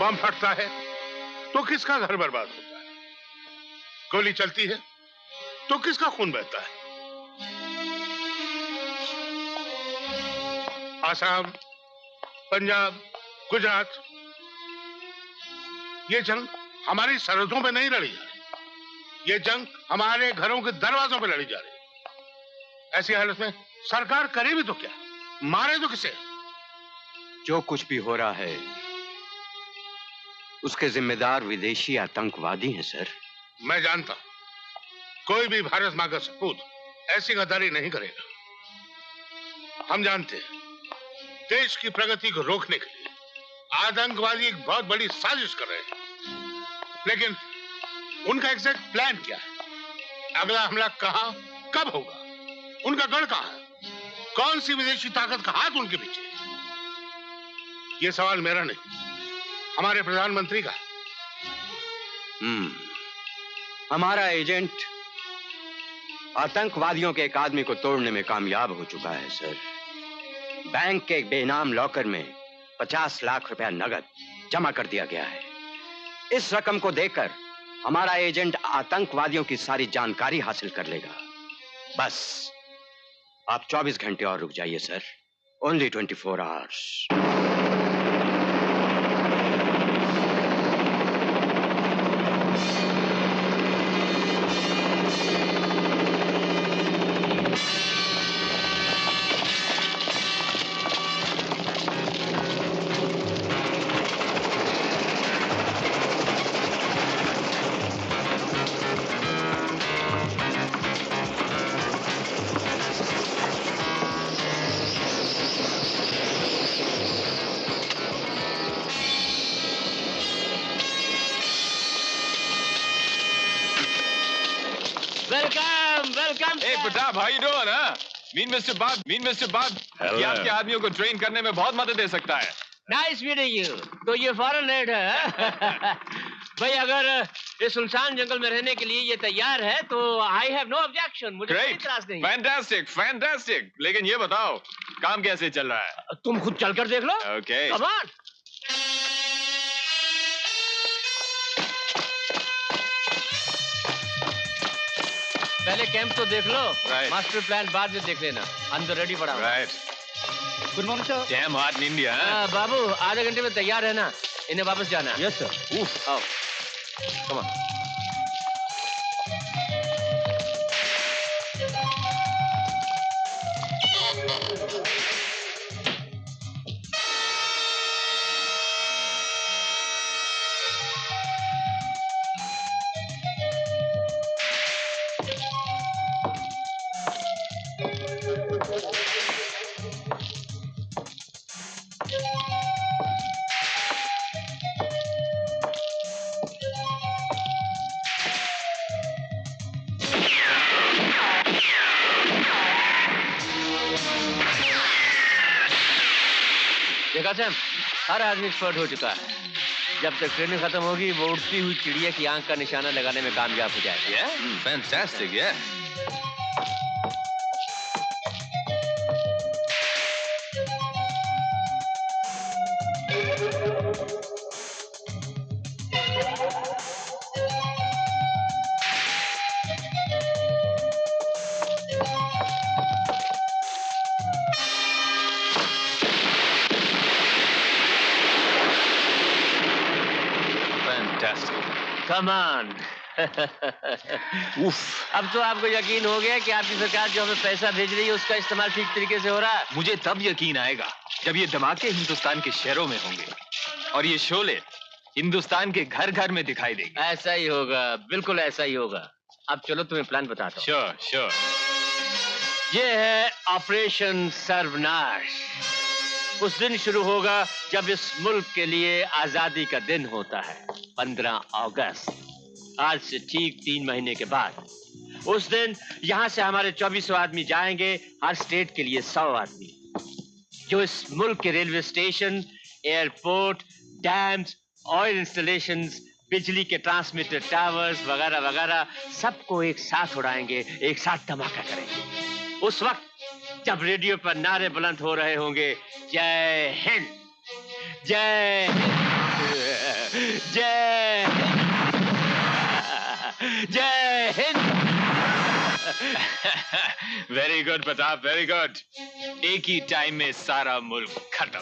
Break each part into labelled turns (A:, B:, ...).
A: बम फटता है तो किसका घर बर्बाद होता है, गोली चलती है तो किसका खून बहता है। आसाम, पंजाब, गुजरात, ये जंग हमारी सरहदों पे नहीं लड़ी जा रही, ये जंग हमारे घरों के दरवाजों पे लड़ी जा रही है। ऐसी हालत में सरकार करे भी तो क्या, मारे तो किसे?
B: जो कुछ भी हो रहा है उसके जिम्मेदार विदेशी आतंकवादी हैं सर।
A: मैं जानता हूं कोई भी भारत मां का सपूत ऐसी गद्दारी नहीं करेगा। हम जानते हैं देश की प्रगति को रोकने के लिए आतंकवादी एक बहुत बड़ी साजिश कर रहे हैं, लेकिन उनका एग्जैक्ट प्लान क्या है, अगला हमला कहां कब होगा, उनका गढ़ कहां है, कौन सी विदेशी ताकत का हाथ उनके पीछे? यह सवाल मेरा नहीं, हमारे प्रधानमंत्री का।
B: हमारा एजेंट आतंकवादियों के एक आदमी को तोड़ने में कामयाब हो चुका है सर। बैंक के एक बेनाम लॉकर में 50 लाख रुपया नगद जमा कर दिया गया है। इस रकम को देकर हमारा एजेंट आतंकवादियों की सारी जानकारी हासिल कर लेगा। बस आप 24 घंटे और रुक जाइए sir, only 24 hours.
C: How you doing, huh? Mean Mr. Bob, ये आपके आदमियों को ट्रेन करने में बहुत मदद दे सकता है।
D: Nice meeting you. तो ये फॉरेन रेड है। भाई अगर इस सुनसान जंगल में रहने के लिए ये तैयार है तो I have no objection. मुझे कोई इतराज नहीं।
C: Fantastic. लेकिन ये बताओ काम कैसे चल रहा है?
D: तुम खुद चलकर देख लो।
C: Okay.
D: Come on. पहले कैंप तो देख लो, मास्टर प्लान बाद में देख लेना। अंदर रेडी पड़ा हूँ।
C: Good morning sir. Damn hot in India.
D: बाबू आधे घंटे में तैयार है ना, इन्हें वापस जाना है।
C: Yes sir.
D: आओ, कम ऑन। हर आदमी एक्सपर्ट हो चुका है। जब तक ट्रेनिंग खत्म होगी वो उड़ती हुई चिड़िया की आंख का निशाना लगाने में कामयाब हो जाएगा।
C: Fantastic, yeah.
D: Come on. अब तो आपको यकीन हो गया कि आपकी सरकार जो हमें पैसा भेज रही है उसका इस्तेमाल ठीक तरीके से हो रहा है।
C: मुझे तब यकीन आएगा जब ये धमाके हिंदुस्तान के शहरों में होंगे और ये शोले हिंदुस्तान के घर घर में दिखाई देंगे।
D: ऐसा ही होगा, बिल्कुल ऐसा ही होगा। अब चलो तुम्हें प्लान बताता हूँ।
C: श्योर।
D: ये है ऑपरेशन सर्वनाश। उस दिन शुरू होगा जब इस मुल्क के लिए आजादी का दिन होता है, 15 अगस्त। आज से ठीक 3 महीने के बाद उस दिन यहां से हमारे 2400 आदमी जाएंगे, हर स्टेट के लिए 100 आदमी, जो इस मुल्क के railway station, airport, dams, oil installations, बिजली के ट्रांसमीटर टावर्स वगैरह वगैरह सबको एक साथ उड़ाएंगे, एक साथ धमाका करेंगे। उस वक्त जब रेडियो पर नारे बुलंद हो रहे होंगे, जय हिंद, जय हिंद। जय Hind.
C: Very good Pratap, very good. एक ही टाइम में सारा मुल्क खत्म।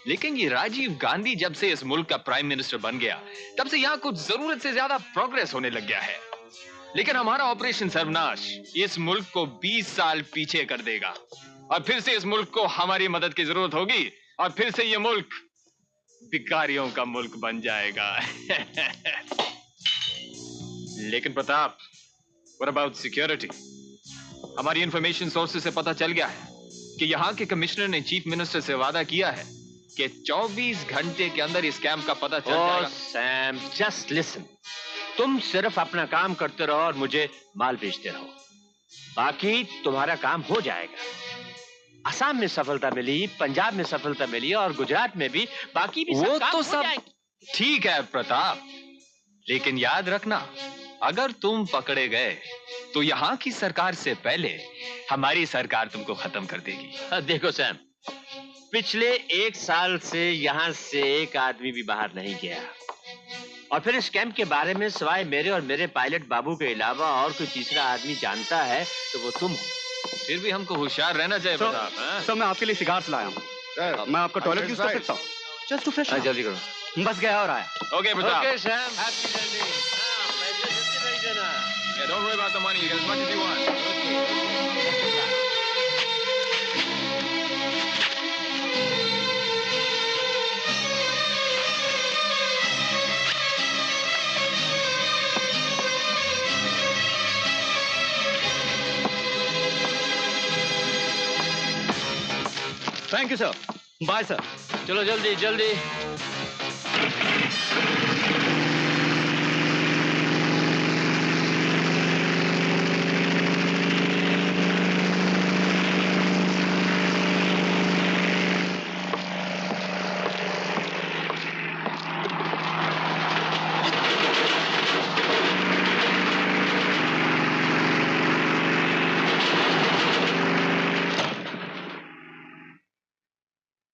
C: लेकिन ये राजीव गांधी जब से इस मुल्क का प्राइम मिनिस्टर बन गया, तब से यहाँ कुछ जरूरत से ज्यादा प्रोग्रेस होने लग गया है। लेकिन हमारा ऑपरेशन सर्वनाश इस मुल्क को 20 साल पीछे कर देगा, और फिर से इस मुल्क को हमारी मदद की जरूरत होगी, और फिर से ये मुल्क भिखारियों का मुल्क बन जाएगा। लेकिन प्रताप, व्हाट अबाउट सिक्योरिटी? हमारी इंफॉर्मेशन सोर्सेज से पता चल गया है कि यहाँ के कमिश्नर ने चीफ मिनिस्टर से वादा किया है कि 24 घंटे के अंदर इस कैंप का पता चल जाएगा।
D: Sam, just listen. तुम सिर्फ अपना काम करते रहो और मुझे माल भेजते रहो, बाकी तुम्हारा काम हो जाएगा। असम में सफलता मिली, पंजाब में सफलता मिली और गुजरात में भी, बाकी भी
C: वो
D: काम
C: तो
D: हो
C: सब
D: जाएंगे।
C: ठीक है प्रताप, लेकिन याद रखना, अगर तुम पकड़े गए तो यहाँ की सरकार से पहले हमारी सरकार तुमको खत्म कर देगी।
D: देखो सैम, पिछले 1 साल से यहाँ से एक आदमी भी बाहर नहीं गया, और फिर इस कैंप के बारे में सिवाय मेरे और मेरे पायलट बाबू के अलावा और कोई तीसरा आदमी जानता है तो वो तुम हो।
C: फिर भी हमको होशियार रहना चाहिए प्रताप। हाँ?
E: सर मैं आपके लिए सिगार्स लाया हूँ। मैं आपका टॉयलेट यूज कर सकता हूँ? Just to fresh.
C: जल्दी करो।
E: बस गया और आया।
C: Okay Pratap.
D: Okay Sam, happy landing. हाँ, पैसे जल्दी भेज देना।
C: Yeah, don't worry about the money. You get as much as you want.
E: Thank you sir. Bye sir.
D: चलो जल्दी जल्दी।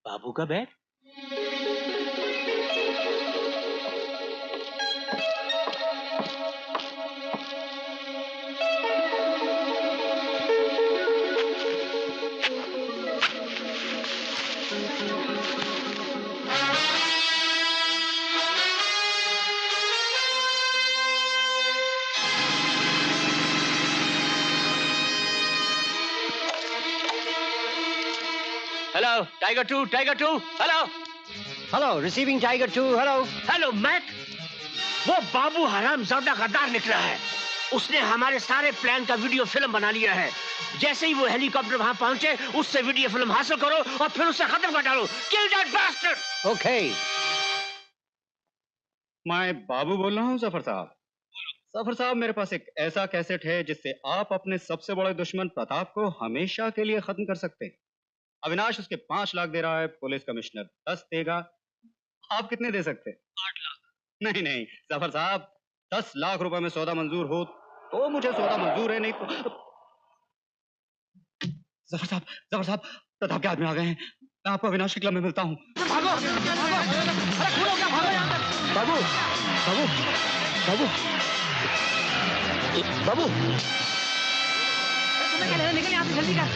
D: बाबू का bag? Hello tiger two, tiger two, hello
E: hello, receiving tiger 2। Hello.
D: Hello Mac. वो बाबू हरामजादा गद्दार निकला है। उसने हमारे सारे प्लान का वीडियो फिल्म बना लिया है। जैसे ही वो हेलीकॉप्टर वहां पहुंचे, उससे वीडियो फिल्म हासिल करो और फिर उसे खत्म कर डालो। Kill that bastard.
E: ओके। मैं बाबू बोल रहा हूँ जफर साहब। जफर साहब, मेरे पास एक ऐसा कैसेट है जिससे आप अपने सबसे बड़े दुश्मन प्रताप को हमेशा के लिए खत्म कर सकते हैं। अविनाश उसके 5 लाख दे रहा है, पुलिस कमिश्नर 10 देगा। आप कितने दे सकते हैं? 8 लाख। नहीं नहीं जफर साहब, 10 लाख रुपए में सौदा मंजूर हो तो मुझे सौदा मंजूर है, नहीं तो। जफर साहब, प्रताप के आदमी आ गए हैं। मैं आपको अविनाश के क्लब में मिलता हूँ। भागो, भागो, अरे खून हो गया, भागो यहाँ पर। बाबू, बाबू, बाबू, बाबू, तुम्हें क्या लगा? निकल यहाँ से जल्दी कर।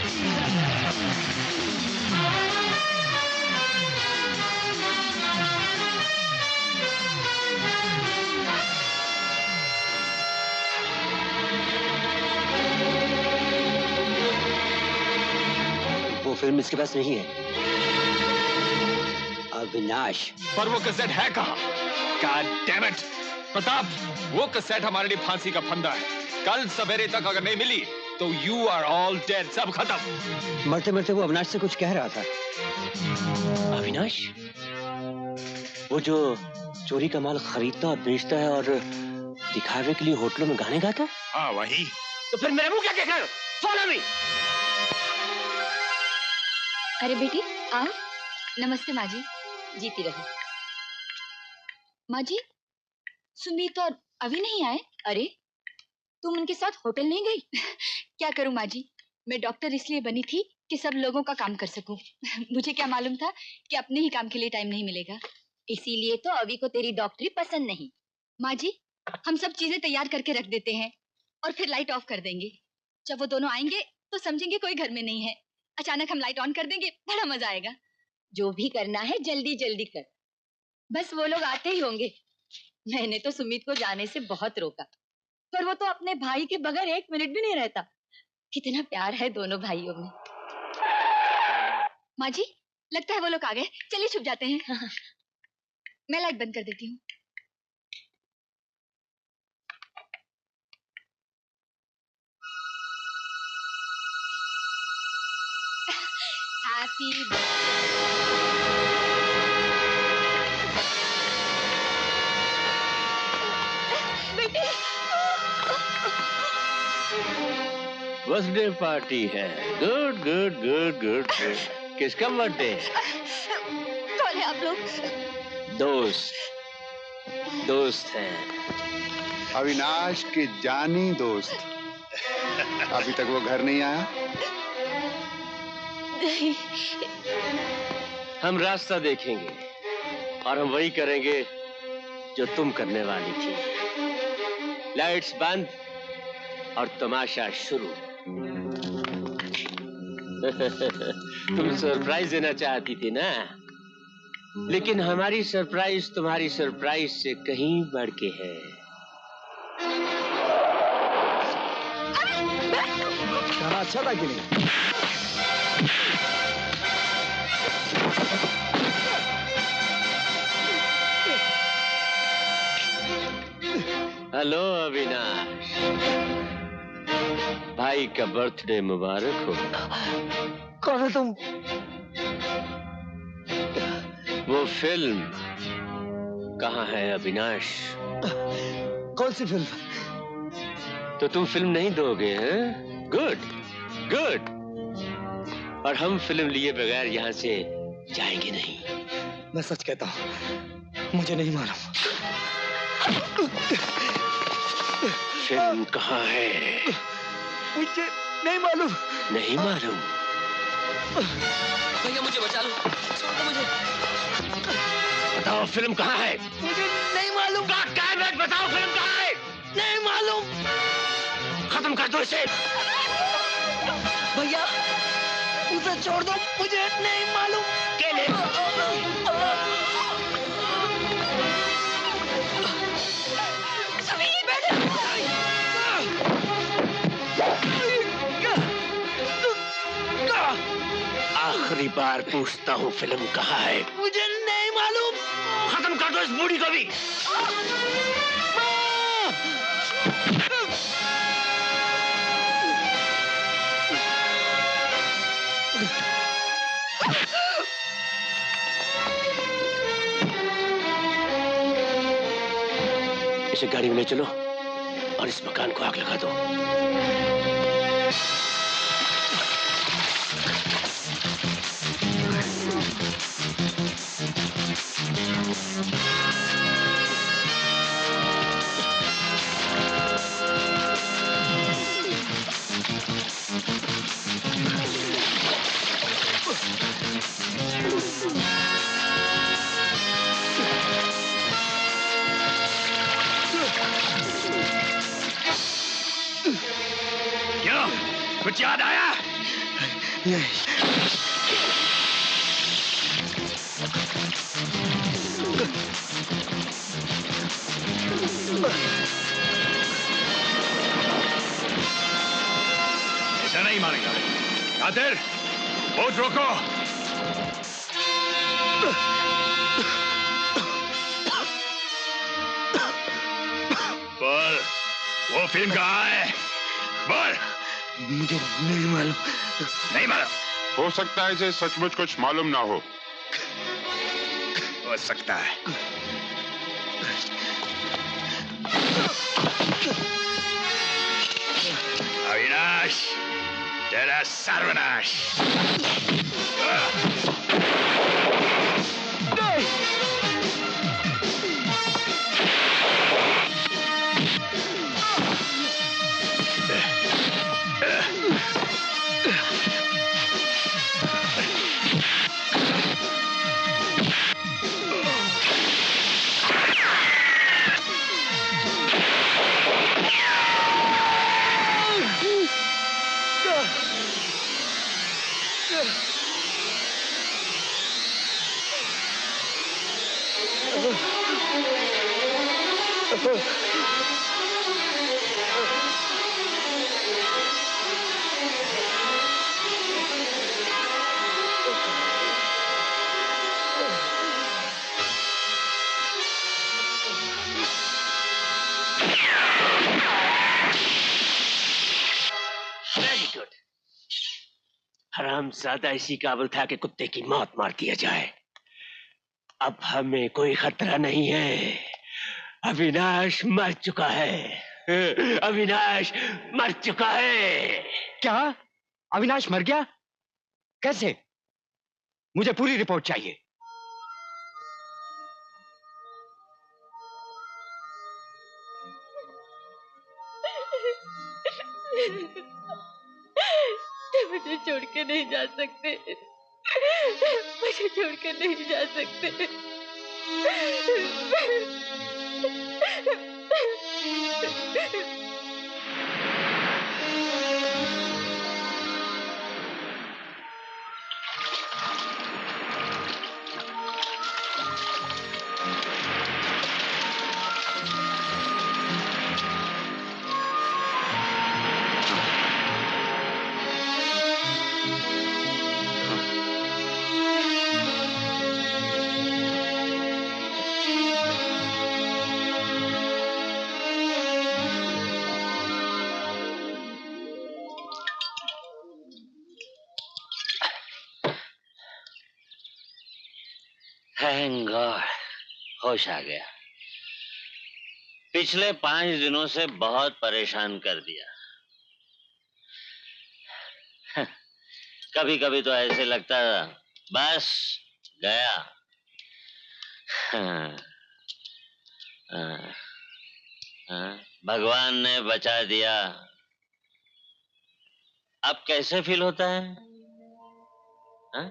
F: वो फिल्म इसके पास नहीं है। अविनाश।
C: पर वो कैसेट है कहाँ? God damn it! प्रताप, वो कैसेट हमारे लिए फांसी का फंदा है। कल सवेरे तक अगर नहीं मिली तो यू आर ऑल डेड, सब खत्म।
F: मरते मरते वो अविनाश से कुछ कह रहा था।
D: अविनाश? वो जो चोरी का माल खरीदता और बेचता है और दिखावे के लिए होटलों में गाने गाता है?
C: हाँ वही।
D: तो फिर मेरे मुंह क्या देख रहे हो? Follow me.
G: अरे बेटी आओ। नमस्ते माँ जी। जीती रहो। माँ जी, सुमीत और अभी नहीं आए? अरे तुम उनके साथ होटल नहीं गई? क्या करूं माँ जी, मैं डॉक्टर इसलिए बनी थी कि सब लोगों का काम कर सकूं। मुझे क्या मालूम था कि अपने ही काम के लिए टाइम नहीं मिलेगा। इसीलिए तो अभी को तेरी डॉक्टरी पसंद नहीं। माँ जी, हम सब चीजें तैयार करके रख देते हैं और फिर लाइट ऑफ कर देंगे। जब वो दोनों आएंगे तो समझेंगे कोई घर में नहीं है। अचानक हम लाइट ऑन कर देंगे, बड़ा मजा आएगा। जो भी करना है जल्दी जल्दी कर। बस वो लोग आते ही होंगे। मैंने तो सुमित को जाने से बहुत रोका, पर वो तो अपने भाई के बगैर 1 मिनट भी नहीं रहता। कितना प्यार है दोनों भाइयों में। माँ जी, लगता है वो लोग आ गए। चलिए छुप जाते हैं। मैं लाइट बंद कर देती हूँ। हैप्पी बेटे।
D: बर्थडे पार्टी है। Good good good good. किसका बर्थडे?
G: कौन है आप लोग?
D: दोस्त हैं।
H: अविनाश के जानी दोस्त। अभी तक वो घर नहीं आया?
G: नहीं।
D: हम रास्ता देखेंगे और हम वही करेंगे जो तुम करने वाली थी। लाइट्स बंद और तमाशा शुरू। तुम सरप्राइज देना चाहती थी ना, लेकिन हमारी सरप्राइज तुम्हारी सरप्राइज से कहीं बढ़ के है।
F: खाना अच्छा था कि नहीं?
D: हेलो अविनाश, भाई का बर्थडे मुबारक हो।
F: कौन है तुम?
D: वो फिल्म कहाँ है अविनाश?
F: कौन सी फिल्म?
D: तो तुम फिल्म नहीं दोगे हैं? Good good. और हम फिल्म लिए बगैर यहाँ से जाएंगे नहीं।
F: मैं सच कहता हूँ, मुझे नहीं मालूम।
D: फिल्म कहाँ है?
F: मुझे नहीं मालूम।
D: नहीं मालूम?
F: भैया मुझे बचा लो, छोड़ दो मुझे।
D: बताओ फिल्म कहाँ है?
F: मुझे नहीं मालूम।
D: बताओ फिल्म कहाँ है?
F: नहीं मालूम।
D: खत्म कर दो इसे।
F: भैया उसे छोड़ दो, मुझे नहीं मालूम।
D: आखिरी बार पूछता हूँ फिल्म कहाँ है?
F: मुझे नहीं मालूम।
D: खत्म कर दो इस बूढ़ी को भी। इसे गाड़ी में ले चलो और इस मकान को आग लगा दो। क्यों? कुछ याद आया?
F: नहीं।
C: ऐसा नहीं मानेगा। कादिर, बोट रोको। बोल, वो फिल्म कहाँ है? बोल।
F: मुझे नहीं मालूम।
C: नहीं मालूम?
H: हो सकता है इसे सचमुच कुछ मालूम ना हो।
C: हो सकता है। अविनाश, तेरा सर्वनाश।
D: Very good. हरामजादा इसी काबिल था कि कुत्ते की मौत मार दिया जाए। अब हमें कोई खतरा नहीं है। अविनाश मर चुका है। अविनाश मर चुका है।
B: क्या अविनाश मर गया? कैसे? मुझे पूरी रिपोर्ट चाहिए।
I: तुम मुझे छोड़ के नहीं जा सकते। मुझे छोड़ के नहीं जा सकते।
D: थैंक गॉड, होश आ गया। पिछले 5 दिनों से बहुत परेशान कर दिया। कभी कभी तो ऐसे लगता था बस गया। हाँ, हाँ, हाँ, भगवान ने बचा दिया। अब कैसे फील होता है? हाँ?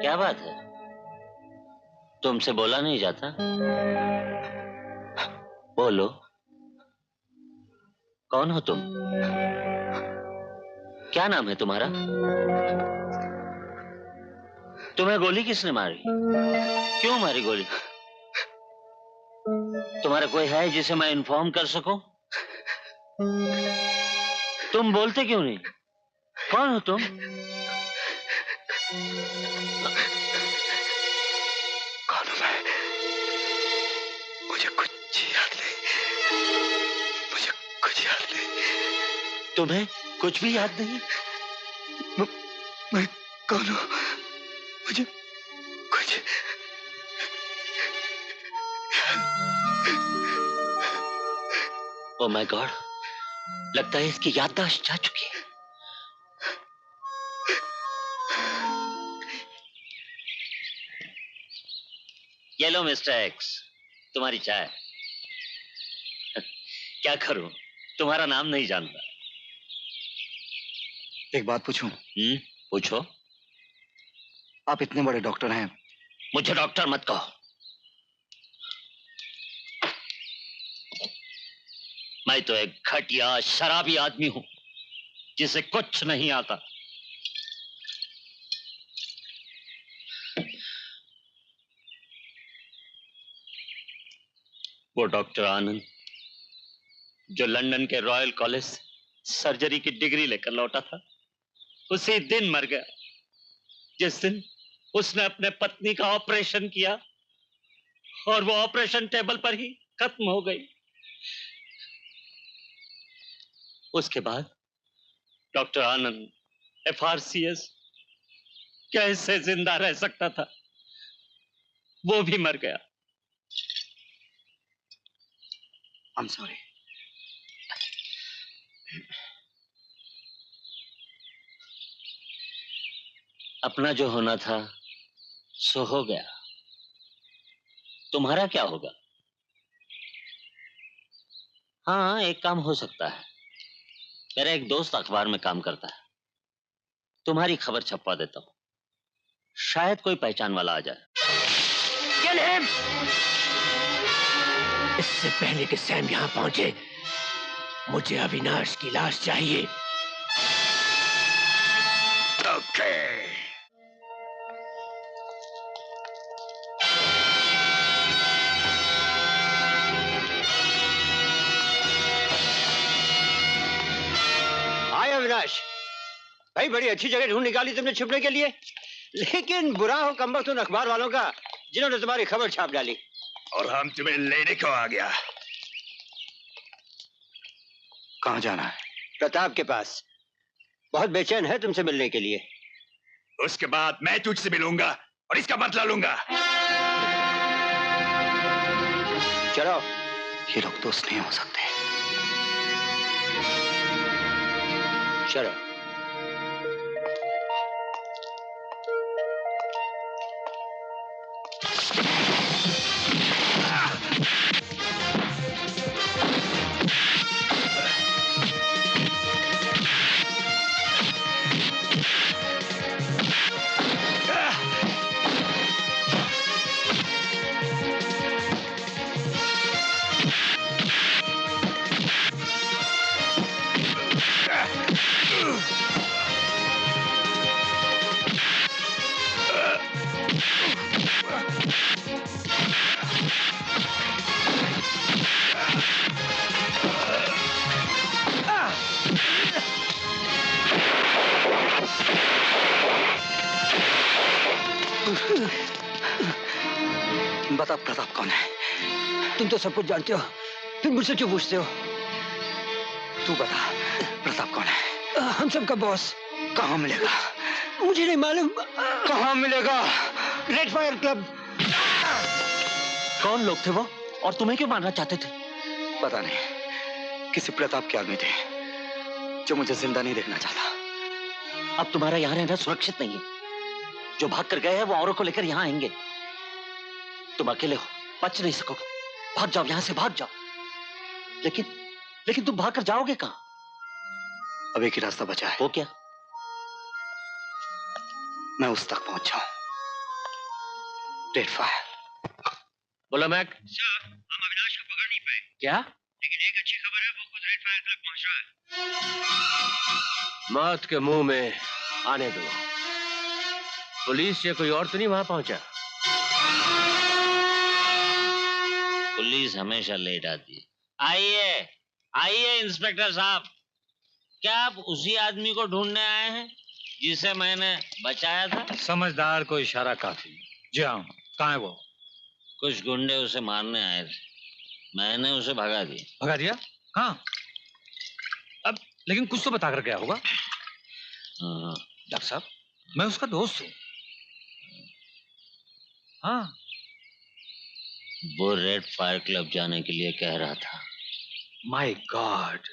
D: क्या बात है? तुमसे बोला नहीं जाता? बोलो, कौन हो तुम? क्या नाम है तुम्हारा? तुम्हें गोली किसने मारी? क्यों मारी गोली? तुम्हारा कोई है जिसे मैं इन्फॉर्म कर सकूं? तुम बोलते क्यों नहीं? कौन हो तुम?
B: कौन हूं मैं? मुझे कुछ याद नहीं। मुझे कुछ याद नहीं।
D: तुम्हें कुछ भी याद नहीं?
B: मैं कौन हूं? मुझे कुछ
D: ओह माय गॉड, लगता है इसकी याददाश्त जा चुकी है। ये लो मिस्टर एक्स, तुम्हारी चाय। क्या करूं, तुम्हारा नाम नहीं जानता।
B: एक बात पूछूं?
D: पूछो।
B: आप इतने बड़े डॉक्टर हैं।
D: मुझे डॉक्टर मत कहो। मैं तो एक घटिया शराबी आदमी हूं जिसे कुछ नहीं आता। वो डॉक्टर आनंद जो लंदन के रॉयल कॉलेज से सर्जरी की डिग्री लेकर लौटा था, उसी दिन मर गया जिस दिन उसने अपने पत्नी का ऑपरेशन किया, और वो ऑपरेशन टेबल पर ही खत्म हो गई। उसके बाद डॉक्टर आनंद FRCS कैसे जिंदा रह सकता था? वो भी मर गया।
B: I'm sorry.
D: अपना जो होना था सो हो गया। तुम्हारा क्या होगा? हाँ, एक काम हो सकता है। मेरा एक दोस्त अखबार में काम करता है, तुम्हारी खबर छपवा देता हूं, शायद कोई पहचान वाला आ जाए। इससे पहले कि सैम यहां पहुंचे, मुझे अविनाश की लाश चाहिए। ओके।
B: भाई बड़ी अच्छी जगह ढूंढ निकाली तुमने छुपने के लिए, लेकिन बुरा हो कमबख्त उन अखबार वालों का जिन्होंने तुम्हारी खबर छाप डाली।
J: और हम तुम्हें लेने क्यों आ गया?
B: कहाँ जाना है? प्रताप के पास, बहुत बेचैन है तुमसे मिलने के लिए।
J: उसके बाद मैं तुझसे मिलूंगा और इसका बदला लूंगा।
B: चलो।
H: ये लोग दोस्त नहीं हो सकते।
B: चलो।
H: बता प्रताप कौन है? तुम तो सब कुछ जानते हो, फिर मुझसे क्यों पूछते हो? तू बता प्रताप कौन है? हम सबका बॉस। कहाँ मिलेगा? मुझे नहीं मालूम। कहाँ मिलेगा? Red fire club.
F: कौन लोग थे वो और तुम्हें क्यों मारना चाहते थे?
H: पता नहीं, किसी प्रताप के आदमी थे जो मुझे जिंदा नहीं देखना चाहता।
F: अब तुम्हारा यहाँ रहना सुरक्षित नहीं है। जो भाग कर गए हैं वो औरों को लेकर यहाँ आएंगे। तुम अकेले हो, बच नहीं सकोगे। भाग जाओ यहाँ से, भाग जाओ। लेकिन तुम भाग कर जाओगे कहाँ?
H: अब एक ही रास्ता बचा है।
F: वो क्या?
H: मैं उस तक पहुंच जाऊं। Red fire.
B: बोलो मैक।
K: सर, हम अविनाश को पकड़ नहीं पाए।
B: क्या?
K: लेकिन एक अच्छी खबर है, वो खुद रेड फायर क्लब पहुंच रहा है।
B: मौत के मुंह में आने दो। पुलिस या कोई और तो नहीं वहां पहुंचा?
D: पुलिस हमेशा लेट आती है। आइए आइए इंस्पेक्टर साहब, क्या आप उसी आदमी को ढूंढने आए हैं जिसे मैंने बचाया था?
L: समझदार को इशारा काफी। जी हाँ, कहाँ है वो?
D: कुछ गुंडे उसे मारने आए थे, मैंने उसे भगा दिया।
L: भगा दिया? कहाँ? अब लेकिन कुछ तो बता कर गया होगा। डॉक्टर साहब, मैं उसका दोस्त हूँ। हाँ,
D: वो रेड फायर क्लब जाने के लिए कह रहा था।
L: My God,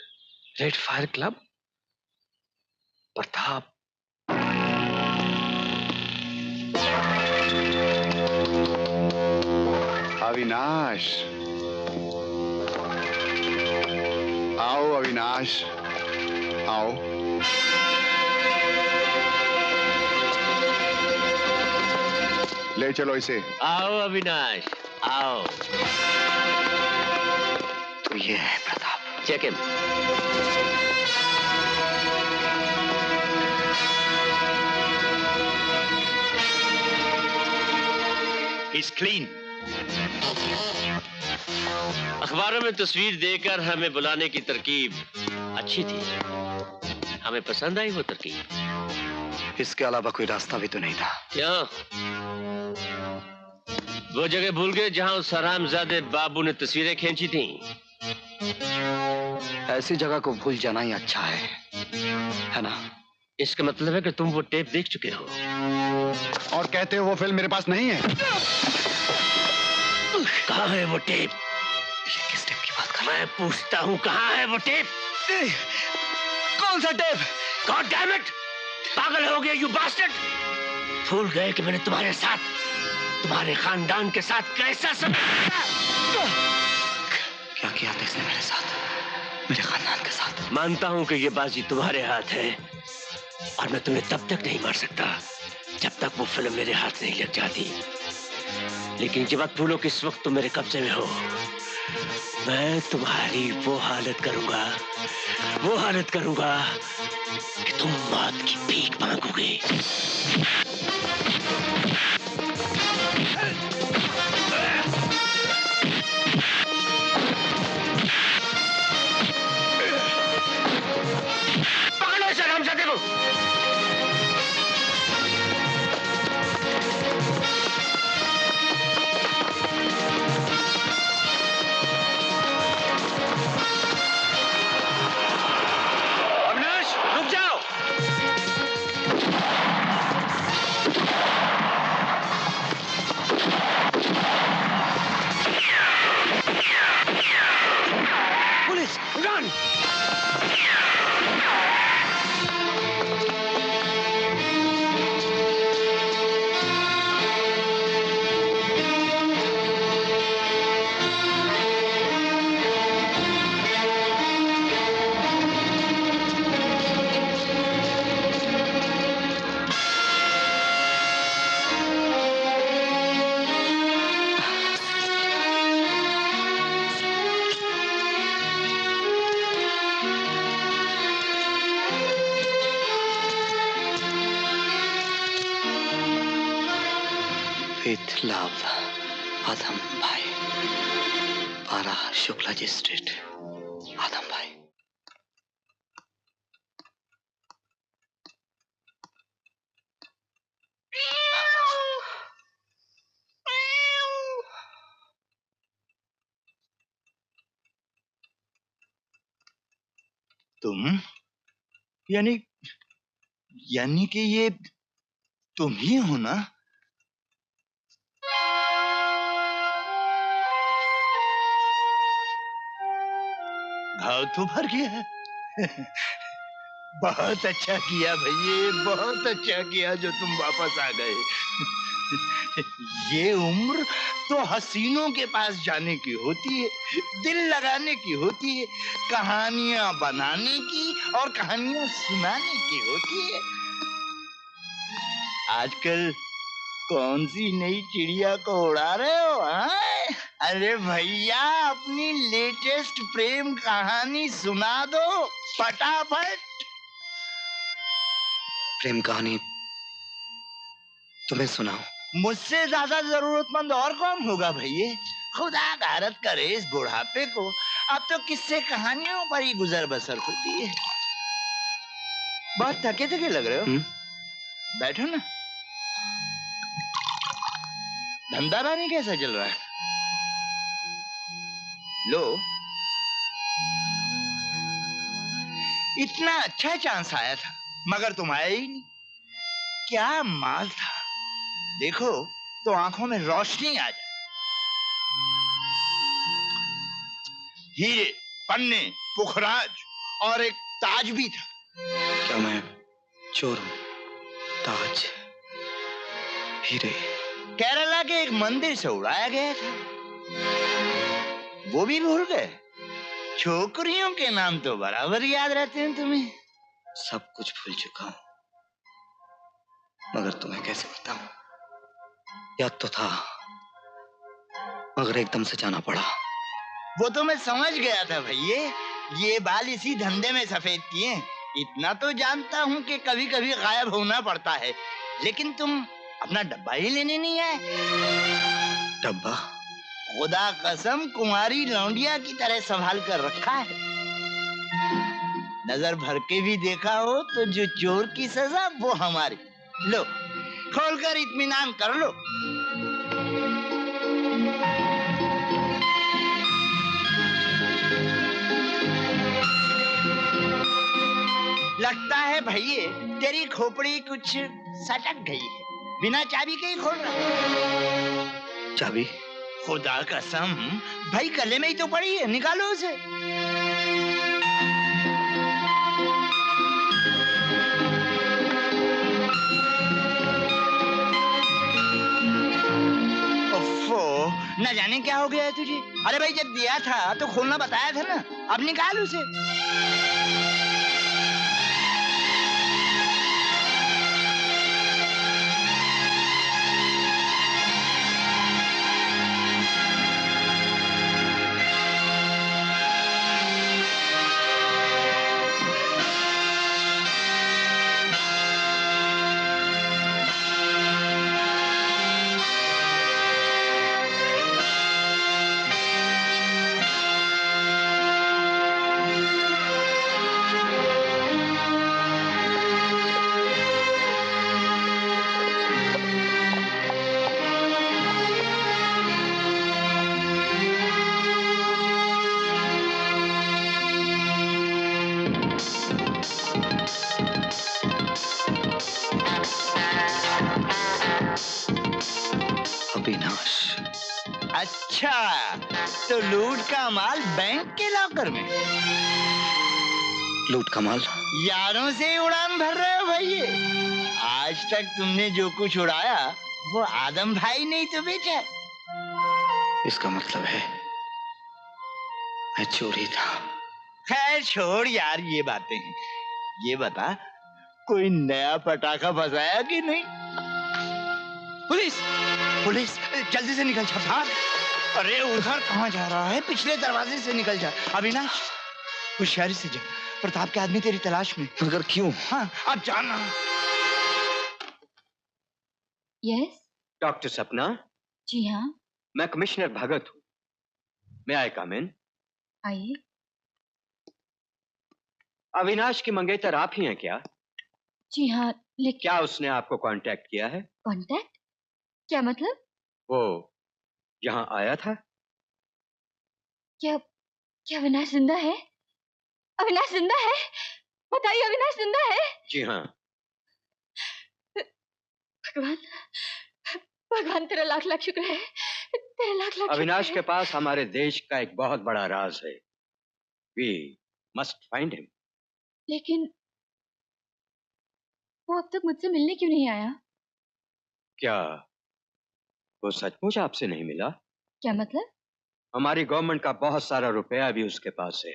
L: red fire club? Pratap.
H: Avinash, आओ अविनाश, आओ। ले चलो इसे।
B: आओ अविनाश, आओ।
H: तो ये है Pratap.
B: Check him.
J: He's clean.
B: अखबारों में तस्वीर देकर हमें बुलाने की तरकीब अच्छी थी। हमें पसंद आई वो तरकीब।
H: इसके अलावा कोई रास्ता भी तो नहीं था।
B: क्यों? वो जगह भूल गए जहां उस हरामजादे बाबू ने तस्वीरें खींची थी?
H: ऐसी जगह को भूल जाना ही अच्छा है ना?
B: इसका मतलब है कि तुम वो टेप देख चुके हो
H: और कहते हो वो फिल्म मेरे पास नहीं है।
B: कहाँ है वो टेप?
H: ये किस टेप की बात कर रहे
B: मैं पूछता हूँ, कहाँ है वो टेप?
H: कौन सा टेप?
B: God damn it! पागल हो गए यू बास्टर्ड! भूल गए कि मैंने तुम्हारे साथ, तुम्हारे खानदान के साथ कैसा सब
H: क्या किया था इसने मेरे साथ, मेरे खानदान के साथ?
B: मानता हूं कि ये बाजी तुम्हारे हाथ है और मैं तुम्हें तब तक नहीं मार सकता जब तक वो फिल्म मेरे हाथ नहीं लग जाती। लेकिन जब वक्त भूलो कि इस वक्त तुम मेरे कब्जे में हो, मैं तुम्हारी वो हालत करूंगा कि तुम मौत की भीख मांगोगे। पकड़ो इसे हरामजादे को।
H: विथ लव, आदम भाई, 12 शुक्ला जी स्ट्रीट, आदम भाई।
J: तुम यानी यानी कि ये तुम ही हो ना? घाव तो भर गया है। बहुत अच्छा किया भैया, बहुत अच्छा किया जो तुम वापस आ गए। ये उम्र तो हसीनों के पास जाने की होती है, दिल लगाने की होती है, कहानियां बनाने की और कहानियां सुनाने की होती है। आजकल कौन सी नई चिड़िया को उड़ा रहे हो? हाँ? अरे भैया, अपनी लेटेस्ट प्रेम कहानी सुना दो फटाफट।
H: प्रेम कहानी तुम्हें सुनाओ?
J: मुझसे ज्यादा जरूरतमंद और कौन होगा भैया? खुदा गारत करे इस बुढ़ापे को, अब तो किस्से कहानियों पर ही गुजर बसर होती है। बहुत थके थके लग रहे हो। बैठो ना। धंधा पानी कैसा चल रहा है? लो, इतना अच्छा चांस आया था मगर तुम आए ही नहीं। क्या माल था, देखो तो आंखों में रोशनी आ जाए। हीरे, पन्ने, पुखराज और एक ताज भी था।
H: क्या मैं चोर हूं? ताज, हीरे
J: केरला के एक मंदिर से उड़ाया गया था, वो भी भूल गए? छोकरियों के नाम तो बराबर याद रहते हैं तुम्हें।
H: सब कुछ भूल चुका हूं, मगर तुम्हें कैसे बताऊं? याद तो था मगर एकदम से जाना पड़ा।
J: वो तो मैं समझ गया था भैया, ये बाल इसी धंधे में सफेद किए। इतना तो जानता हूं कि कभी कभी गायब होना पड़ता है, लेकिन तुम अपना डब्बा ही लेने नहीं आए।
H: डब्बा?
J: खुदा कसम कुंवारी लौंडिया की तरह संभाल कर रखा है। नजर भर के भी देखा हो तो जो चोर की सजा वो हमारी। लो, खोलकर इत्मीनान कर लो। लगता है भैये तेरी खोपड़ी कुछ सटक गई है, बिना चाबी के ही खोल रहा।
H: चाबी?
J: खुदा कसम भाई, गले में ही तो पड़ी है, निकालो उसे। ओफो, न जाने क्या हो गया है तुझे। अरे भाई, जब दिया था तो खोलना बताया था ना, अब निकाल उसे।
H: अविनाश।
J: अच्छा, तो लूट का माल बैंक के लॉकर में?
H: लूट का माल?
J: यारों से उड़ान भर रहे हो भैया। आज तक तुमने जो कुछ उड़ाया वो आदम भाई ने ही तो बेचा।
H: इसका मतलब है मैं चोरी था।
J: खैर छोड़ यार ये बातें। ये बता, कोई नया पटाखा फंसाया कि नहीं?
L: पुलिस!
J: पुलिस! जल्दी से निकल जा भाग। अरे उधर कहाँ जा रहा है? पिछले दरवाजे से निकल जा। अविनाश, होशियारी से जा, प्रताप के आदमी तेरी तलाश में।
H: मगर क्यों?
J: हाँ, अब जाना।
G: यस?
B: डॉक्टर सपना,
G: जी हाँ।
B: मैं कमिश्नर भगत हूँ। मैं आई कम इन?
G: आइए।
B: अविनाश की मंगेतर आप ही हैं क्या?
G: जी हाँ, लेकिन
B: क्या उसने आपको कांटेक्ट किया है?
G: कांटेक्ट? क्या मतलब?
B: वो यहाँ आया था?
G: क्या क्या अविनाश जिंदा है? अविनाश जिंदा है? बताइए, अविनाश जिंदा है?
B: जी हाँ।
G: भगवान, भगवान तेरा लाख लाख शुक्र है, तेरा लाख लाख
B: अविनाश
G: शुक्र
B: के
G: है।
B: पास हमारे देश का एक बहुत बड़ा राज है। We must find him.
G: लेकिन वो अब तक मुझसे मिलने क्यों नहीं आया?
B: क्या वो सचमुच आपसे नहीं मिला?
G: क्या मतलब?
B: हमारी गवर्नमेंट का बहुत सारा रुपया भी उसके पास है।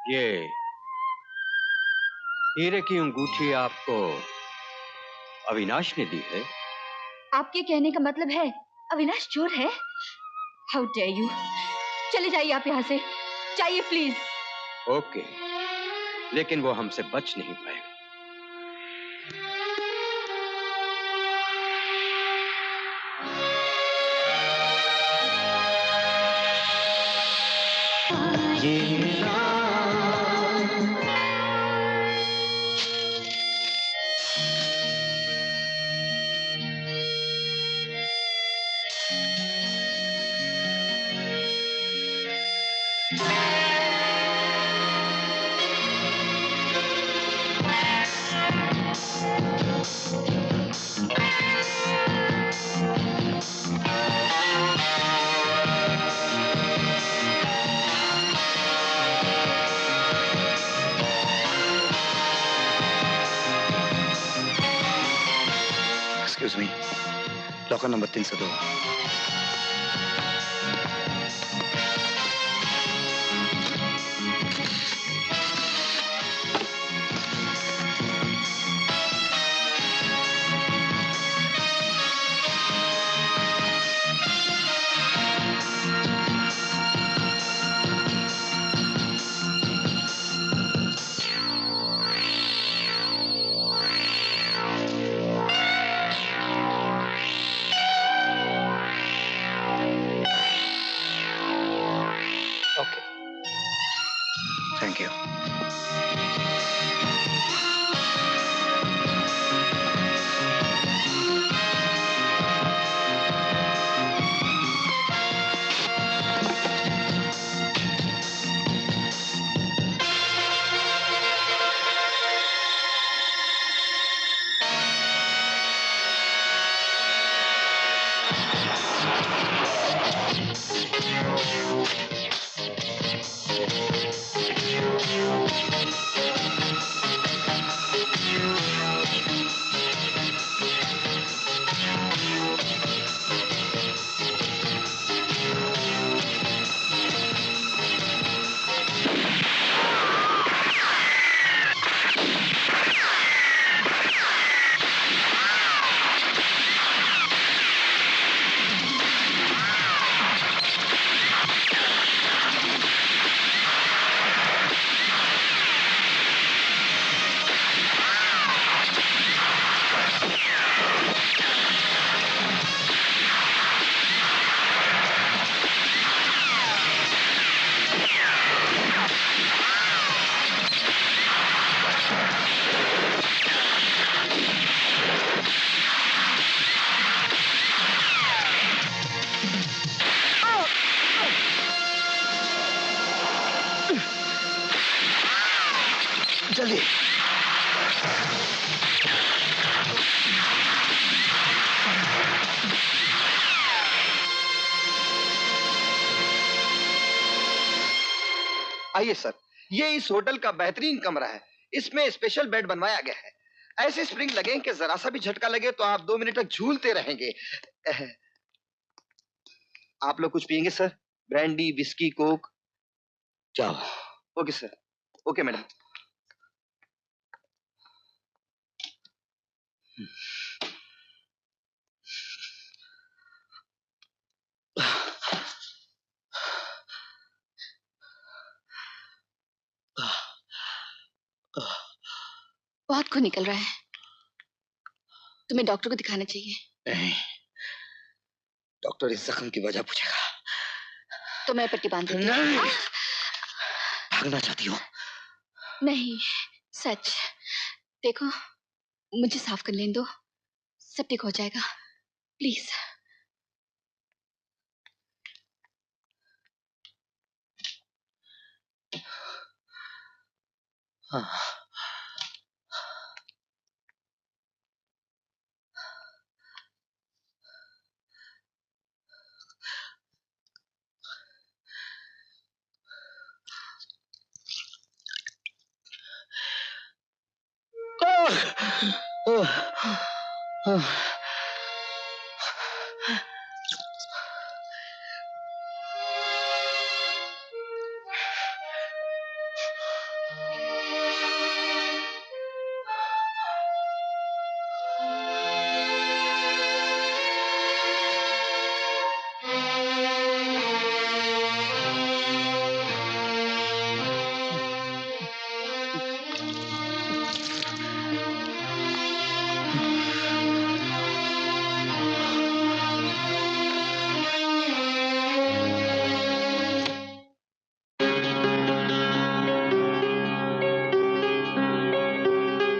B: ये हीरे की अंगूठी आपको अविनाश ने दी है?
G: आपके कहने का मतलब है अविनाश चोर है? How dare you! चले जाइए आप यहाँ से, जाइए प्लीज।
B: ओके, लेकिन वो हमसे बच नहीं पाएगा।
M: Excuse me, locker number 302। Okay, thank you. जल्दी।
N: आइए सर, ये इस होटल का बेहतरीन कमरा है। इसमें स्पेशल बेड बनवाया गया है। ऐसे स्प्रिंग लगे कि जरा सा भी झटका लगे तो आप 2 मिनट तक झूलते रहेंगे। आप लोग कुछ पियेंगे सर? Brandy, whisky, coke?
M: जाओ।
N: Okay sir. Okay madam.
G: बहुत खून निकल रहा है, तुम्हें डॉक्टर को दिखाना चाहिए।
M: नहीं, डॉक्टर इस जख्म की वजह पूछेगा।
G: तो मैं पट्टी बांध देती हूँ।
M: नहीं, भागना चाहती हो?
G: नहीं, सच। देखो, मुझे साफ कर लेने दो, सब ठीक हो जाएगा, प्लीज।
M: हाँ।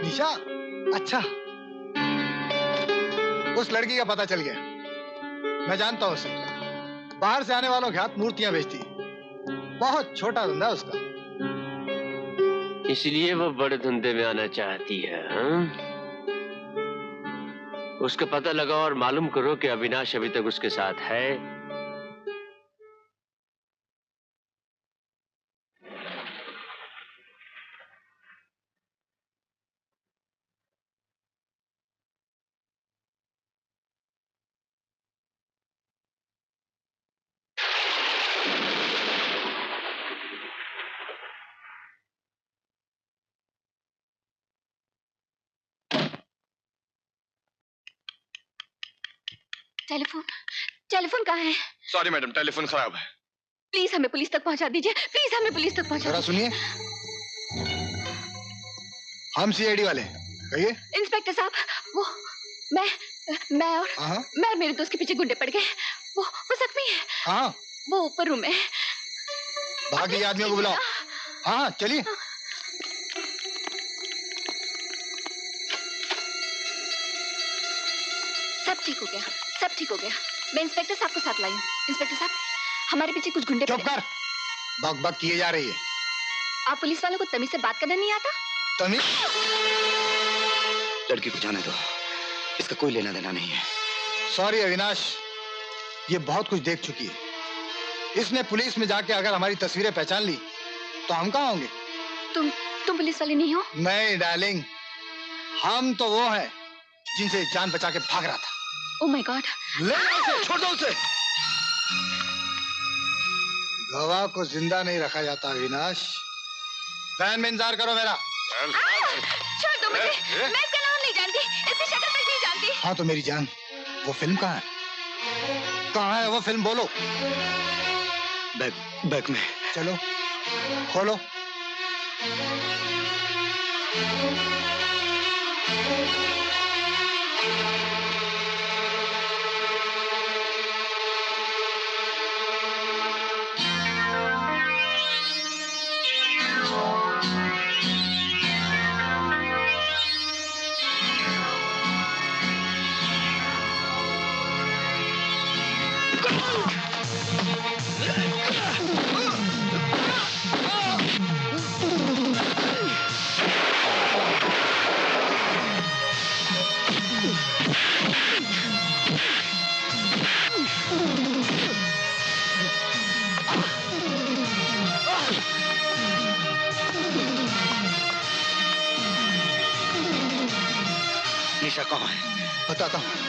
O: निशा, अच्छा, उस लड़की का पता चल गया। मैं जानता हूं उसे। बाहर से आने वालों के हाथ मूर्तियां बेचती है। बहुत छोटा धंधा है उसका।
D: इसलिए वो बड़े धंधे में आना चाहती है, हाँ? उसका पता लगाओ और मालूम करो कि अविनाश अभी तक उसके साथ है।
G: टेलीफोन, टेलीफोन कहाँ है?
O: सॉरी मैडम, टेलीफोन खराब है।
G: प्लीज हमें पुलिस तक पहुंचा दीजिए, प्लीज हमें पुलिस तक पहुंचा
O: जरा
G: दीजिए।
O: सुनिए, हम सीआईडी वाले हैं। कहिए।
G: इंस्पेक्टर साहब, वो मैं और मेरे दोस्त के पीछे गुंडे पड़ गए। वो जख्मी है।
O: हाँ,
G: वो ऊपर रूम में।
O: बाकी आदमियों को बुलाओ। हाँ, चलिए।
G: सब ठीक हो गया, सब ठीक हो गया। मैं इंस्पेक्टर साहब को साथ लाई हूँ। इंस्पेक्टर साहब, हमारे पीछे कुछ गुंडे।
O: चुप कर, बक बक किए जा रही है।
G: आप पुलिस वालों को तमीज से बात करना नहीं आता?
O: तमीज?
M: लड़की को जाने दो, इसका कोई लेना देना नहीं है।
O: सॉरी अविनाश, ये बहुत कुछ देख चुकी है। इसने पुलिस में जाके अगर हमारी तस्वीरें पहचान ली तो हम कहाँ होंगे?
G: तुम पुलिस वाले नहीं हो?
O: नहीं डार्लिंग, हम तो वो हैं जिनसे जान बचा के भाग रहा था।
G: Oh my God!
O: ले उसे, छोड़ दो उसे। गवाह को जिंदा नहीं रखा जाता अविनाश। वैन में इंतजार करो मेरा।
G: छोड़ दो मुझे, मैं इसका नाम नहीं जानती, इसकी शक्ल तक नहीं जानती।
O: हाँ तो मेरी जान, वो फिल्म कहाँ है? कहाँ है वो फिल्म, बोलो।
M: बैग में।
O: चलो खोलो।
M: निशा कहाँ है?
O: बताता हूँ।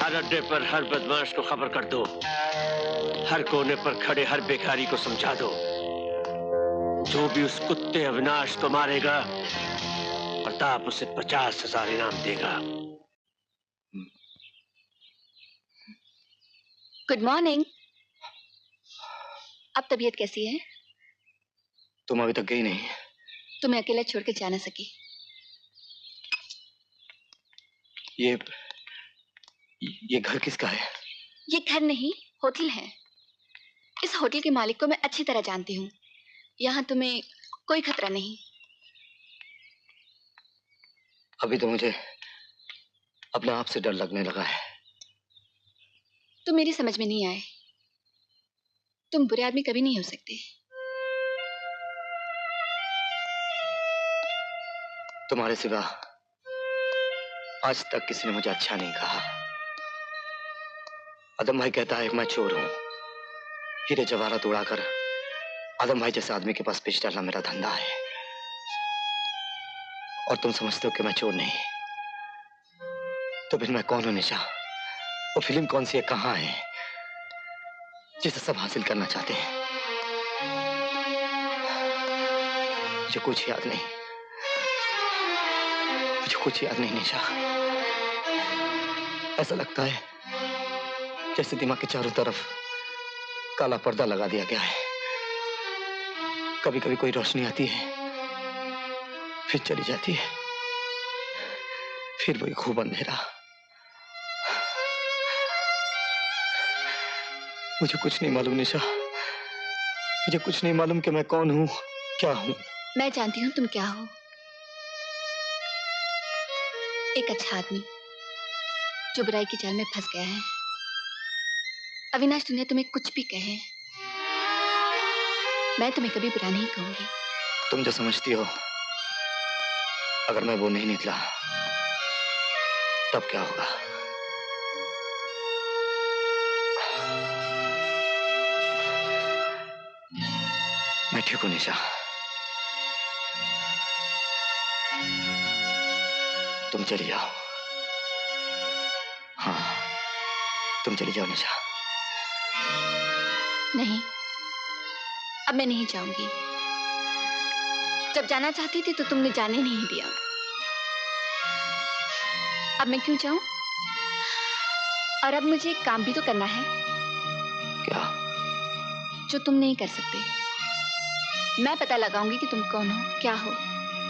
D: हर अड्डे पर हर बदमाश को खबर कर दो, हर कोने पर खड़े हर भिखारी को समझा दो, जो भी उस कुत्ते अविनाश को मारेगा प्रताप उसे 50,000 इनाम देगा।
G: Good morning. अब तबीयत कैसी है?
M: तुम अभी तक गई नहीं।
G: तुम्हें अकेला छोड़ के जा ना सकी।
M: ये घर किसका है?
G: ये घर नहीं, होटल है। इस होटल के मालिक को मैं अच्छी तरह जानती हूँ। यहाँ तुम्हें कोई खतरा नहीं।
M: अभी तो मुझे अपने आप से डर लगने लगा है।
G: तुम मेरी समझ में नहीं आए। तुम बुरे आदमी कभी नहीं हो सकते।
M: तुम्हारे सिवा आज तक किसी ने मुझे अच्छा नहीं कहा। आदम भाई कहता है मैं चोर हूं। हीरे जवाहरात उड़ाकर आदम भाई जैसे आदमी के पास पेश डालना मेरा धंधा है। और तुम समझते हो कि मैं चोर नहीं। तो फिर मैं कौन हूं निशा? वो फिल्म कौन सी है, कहां है, जिसे सब हासिल करना चाहते हैं? मुझे कुछ याद नहीं। मुझे कुछ याद नहीं निशा। ऐसा लगता है जैसे दिमाग के चारों तरफ काला पर्दा लगा दिया गया है। कभी कभी कोई रोशनी आती है, फिर चली जाती है, फिर वही खूब अंधेरा। मुझे कुछ नहीं मालूम निशा। मुझे कुछ नहीं मालूम कि मैं कौन हूं, क्या हूं।
G: मैं जानती हूँ तुम क्या हो। एक अच्छा आदमी जो बुराई की जाल में फंस गया है। अविनाश दुनिया तुम्हें कुछ भी कहे, मैं तुम्हें कभी बुरा नहीं कहूंगी।
M: तुम जो समझती हो, अगर मैं वो नहीं निकला तब क्या होगा? मैं ठीक हूं निशा। तुम चली जाओ। हाँ, तुम चली जाओ निशा।
G: नहीं, अब मैं नहीं जाऊंगी। जब जाना चाहती थी तो तुमने जाने नहीं दिया। अब मैं क्यों जाऊं? और अब मुझे एक काम भी तो करना है।
M: क्या?
G: जो तुम नहीं कर सकते। मैं पता लगाऊंगी कि तुम कौन हो, क्या हो,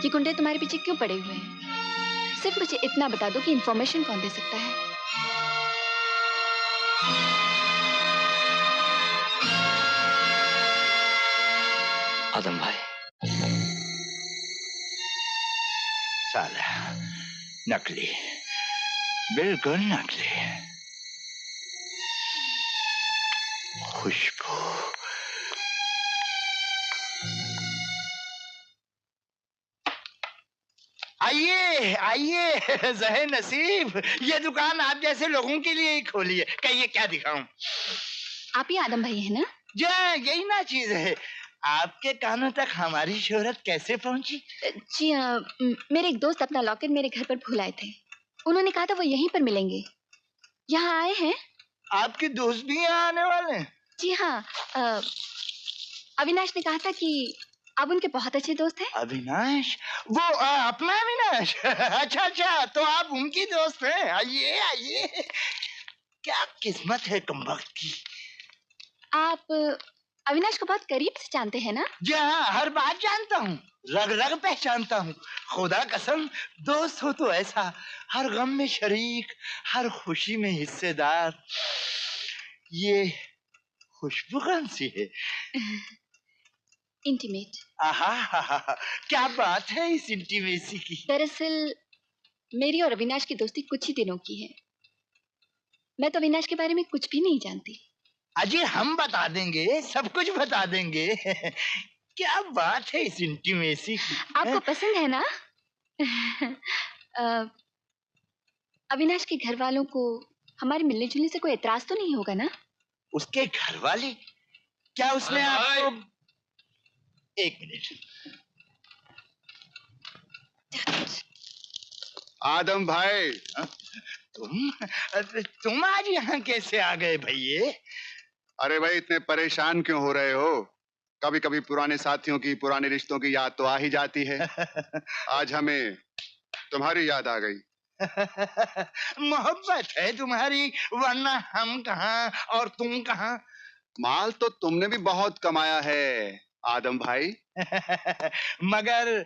G: ये गुंडे तुम्हारे पीछे क्यों पड़े हुए हैं। सिर्फ मुझे इतना बता दो कि इंफॉर्मेशन कौन दे सकता है।
M: आदम भाई।
J: साला नकली, बिल्कुल नकली। खुशबू। आइए आइए ज़हे नसीब, ये दुकान आप जैसे लोगों के लिए ही खोली है। कहिए क्या दिखाऊं?
G: आप ही आदम भाई है ना?
J: जी यही ना चीज है। आपके कानों तक हमारी शोहरत कैसे पहुंची?
G: जी मेरे एक दोस्त अपना लॉकेट मेरे घर पर भूल आए थे। उन्होंने कहा था वो यहीं पर मिलेंगे। यहाँ आए हैं।
J: आपके दोस्त भी यहाँ आने वाले हैं?
G: जी हाँ, अविनाश ने कहा था कि आप उनके बहुत अच्छे दोस्त हैं?
J: अविनाश? वो अपना अविनाश? अच्छा अच्छा, तो आप उनकी दोस्त हैं? आइए आइए। क्या किस्मत है कमबख्त की।
G: आप अविनाश को बहुत करीब से जानते हैं ना?
J: जी हाँ, हर बात जानता हूँ, रग रग पहचानता हूँ। खुदा कसम, दोस्त हो तो ऐसा, हर गम में शरीक, हर खुशी में हिस्सेदार। ये खुशबू कौन सी है?
G: इंटीमेट।
J: आहा, क्या बात है इस इंटीमेसी की।
G: दरअसल मेरी और अविनाश की दोस्ती कुछ ही दिनों की है। मैं तो अविनाश के बारे में कुछ भी नहीं जानती।
J: अजी हम बता देंगे, सब कुछ बता देंगे। क्या बात है इस इंटीमेसी की।
G: आपको पसंद है ना? अविनाश के घर वालों को हमारे मिलने जुलने से कोई एतराज तो नहीं होगा ना?
J: उसके घर वाले? क्या उसने आपको? एक मिनट।
P: आदम भाई,
J: तुम आज यहाँ कैसे आ गए भैये?
P: अरे भाई इतने परेशान क्यों हो रहे हो? कभी कभी पुराने साथियों की, पुराने रिश्तों की याद तो आ ही जाती है। आज हमें तुम्हारी याद आ गई।
J: मोहब्बत है तुम्हारी, वरना हम कहाँ और तुम कहाँ।
P: माल तो तुमने भी बहुत कमाया है आदम भाई।
J: मगर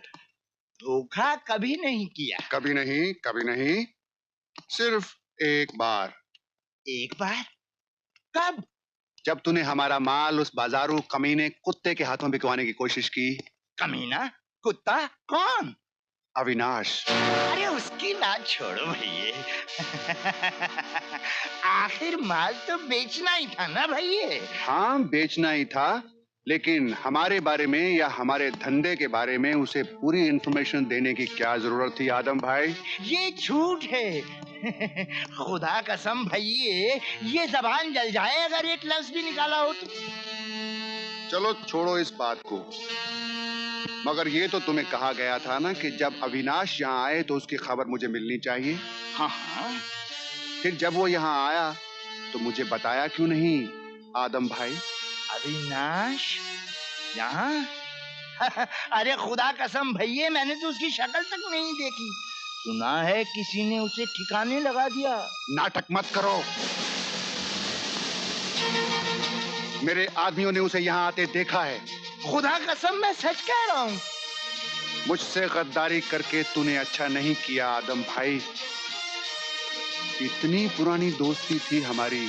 J: धोखा कभी नहीं किया।
P: कभी नहीं, कभी नहीं, सिर्फ एक बार।
J: एक बार? कब?
P: जब तूने हमारा माल उस बाजारू कमीने कुत्ते के हाथों बिकवाने की कोशिश की।
J: कमीना? कुत्ता? कौन?
P: अविनाश।
J: अरे उसकी बात छोड़ो भैये। आखिर माल तो बेचना ही था ना भैये?
P: हाँ बेचना ही था, लेकिन हमारे बारे में या हमारे धंधे के बारे में उसे पूरी इंफॉर्मेशन देने की क्या जरूरत थी आदम भाई?
J: ये झूठ है। खुदा कसम भैये, ये जबान जल जाए अगर एक लफ्ज भी निकाला हो तो।
P: चलो छोड़ो इस बात को, मगर ये तो तुम्हें कहा गया था ना कि जब अविनाश यहाँ आए तो उसकी खबर मुझे मिलनी चाहिए।
J: हाँ हाँ।
P: फिर जब वो यहाँ आया तो मुझे बताया क्यों नहीं आदम भाई?
J: अविनाश यहाँ? अरे खुदा कसम भैये, मैंने तो उसकी शक्ल तक नहीं देखी। सुना है किसी ने उसे ठिकाने लगा दिया।
P: नाटक मत करो, मेरे आदमियों ने उसे यहाँ आते देखा है।
J: खुदा कसम मैं सच कह रहा हूँ।
P: मुझसे गद्दारी करके तूने अच्छा नहीं किया आदम भाई। इतनी पुरानी दोस्ती थी हमारी,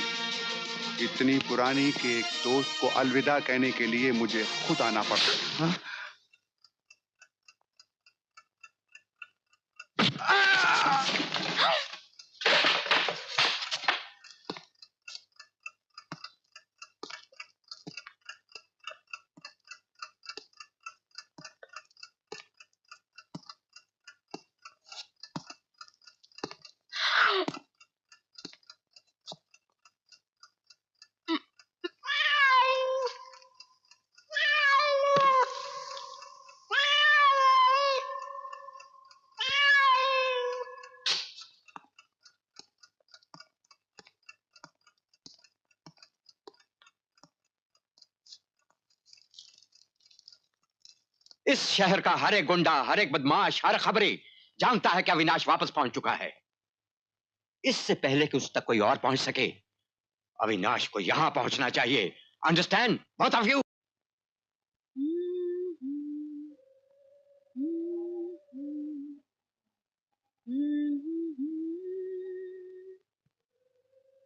P: इतनी पुरानी कि एक दोस्त को अलविदा कहने के लिए मुझे खुद आना पड़ा।
B: इस शहर का हर एक गुंडा, हर एक बदमाश, हर खबरी जानता है कि अविनाश वापस पहुंच चुका है। इससे पहले कि उस तक कोई और पहुंच सके, अविनाश को यहां पहुंचना चाहिए। Understand both of you?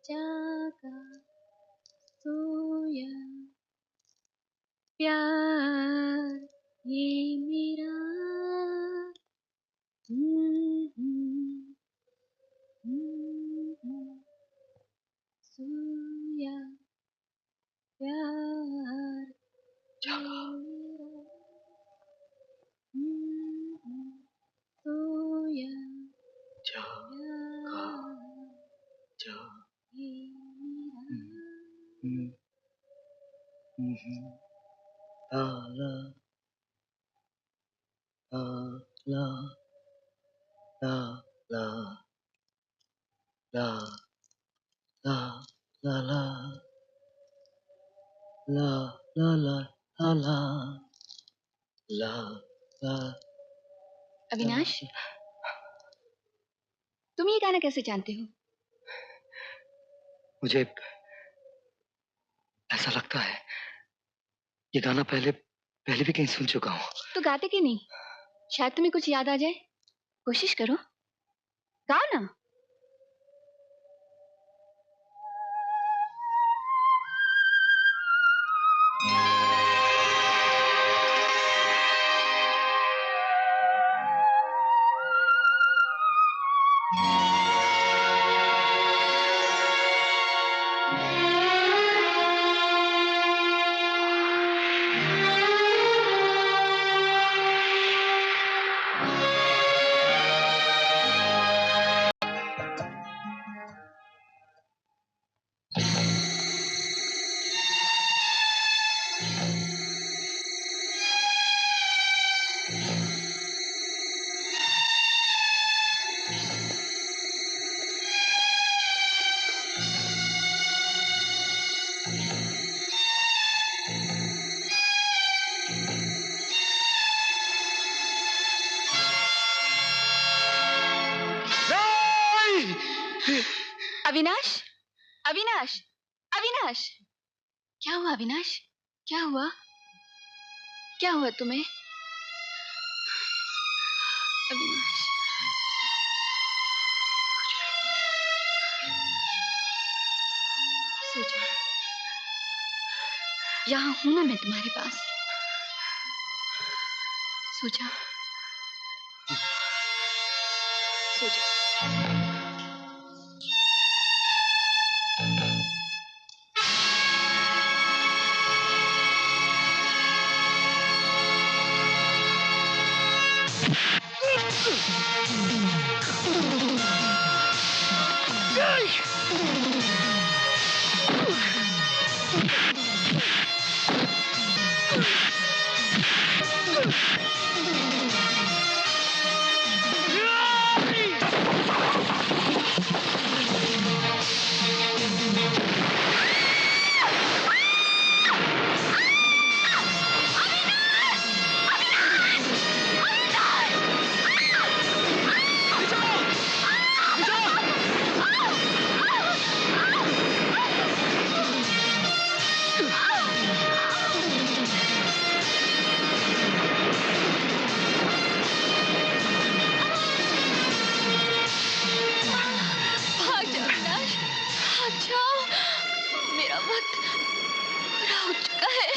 I: जागा सोया प्यार ये मेरा सोया प्यार जागा सोया जागा
H: ला ला ला ला ला ला ला ला ला ला ला ला ला ला
M: ला ला।
G: अविनाश, तुम ये गाना कैसे जानते हो?
M: मुझे ऐसा लगता है ये गाना पहले पहले भी कहीं सुन चुका हूँ।
G: तो गाते क्यों नहीं? शायद तुम्हें कुछ याद आ जाए। कोशिश करो, गाओ ना। अविनाश, अविनाश, अविनाश, क्या हुआ अविनाश? क्या हुआ? क्या हुआ तुम्हें? अविनाश, सो जाओ। यहाँ हूं ना मैं तुम्हारे पास। सो जाओ, सो जाओ।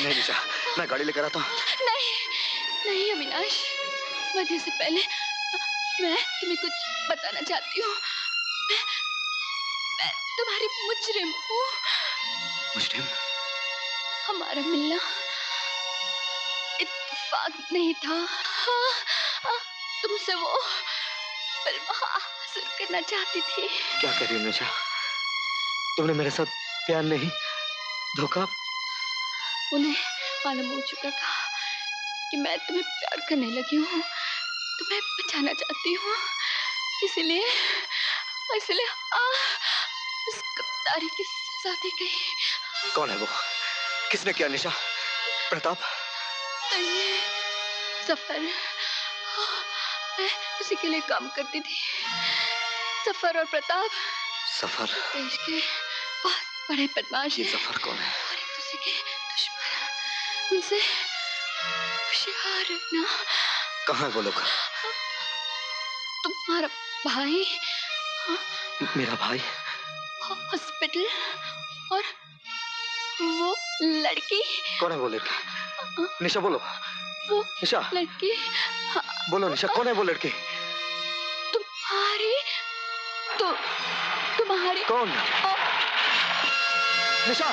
M: नहीं निशा, मैं गाड़ी लेकर आता हूँ।
G: नहीं, नहीं अविनाश, मरने से पहले मैं तुम्हें कुछ बताना चाहती हूँ। मैं तुम्हारी मुजरिम हूँ।
M: मुजरिम?
G: हमारा मिलना इत्तेफाक नहीं था। हाँ, तुमसे वो फिल्म हासिल करना चाहती थी।
M: क्या कह रही हो निशा? तुमने मेरे साथ प्यार नहीं, धोखा?
G: उन्हें मालूम हो चुका था कि मैं तुम्हें प्यार करने लगी हूँ, तुम्हें बचाना चाहती हूँ, इसलिए उस गद्दारी की सजा दी गई।
M: कौन है वो? किसने किया निशा? प्रताप?
G: नहीं, सफर। मैं उसी के लिए काम करती थी। सफर और प्रताप
M: सफर
G: देश के बहुत बड़े बदमाश।
M: ये सफर कौन है?
G: और एक दूसरे के दुश्मन, उनसे होशियार रहना।
M: कहाँ है वो लोग?
G: तुम्हारा भाई,
M: मेरा भाई
G: हॉस्पिटल, और वो लड़की।
M: कौन है वो लड़की? निशा बोलो।
G: वो
M: निशा
G: लड़की।
M: बोलो निशा, कौन है वो लड़की?
G: तुम्हारी तुम्हारी
M: कौन? निशा,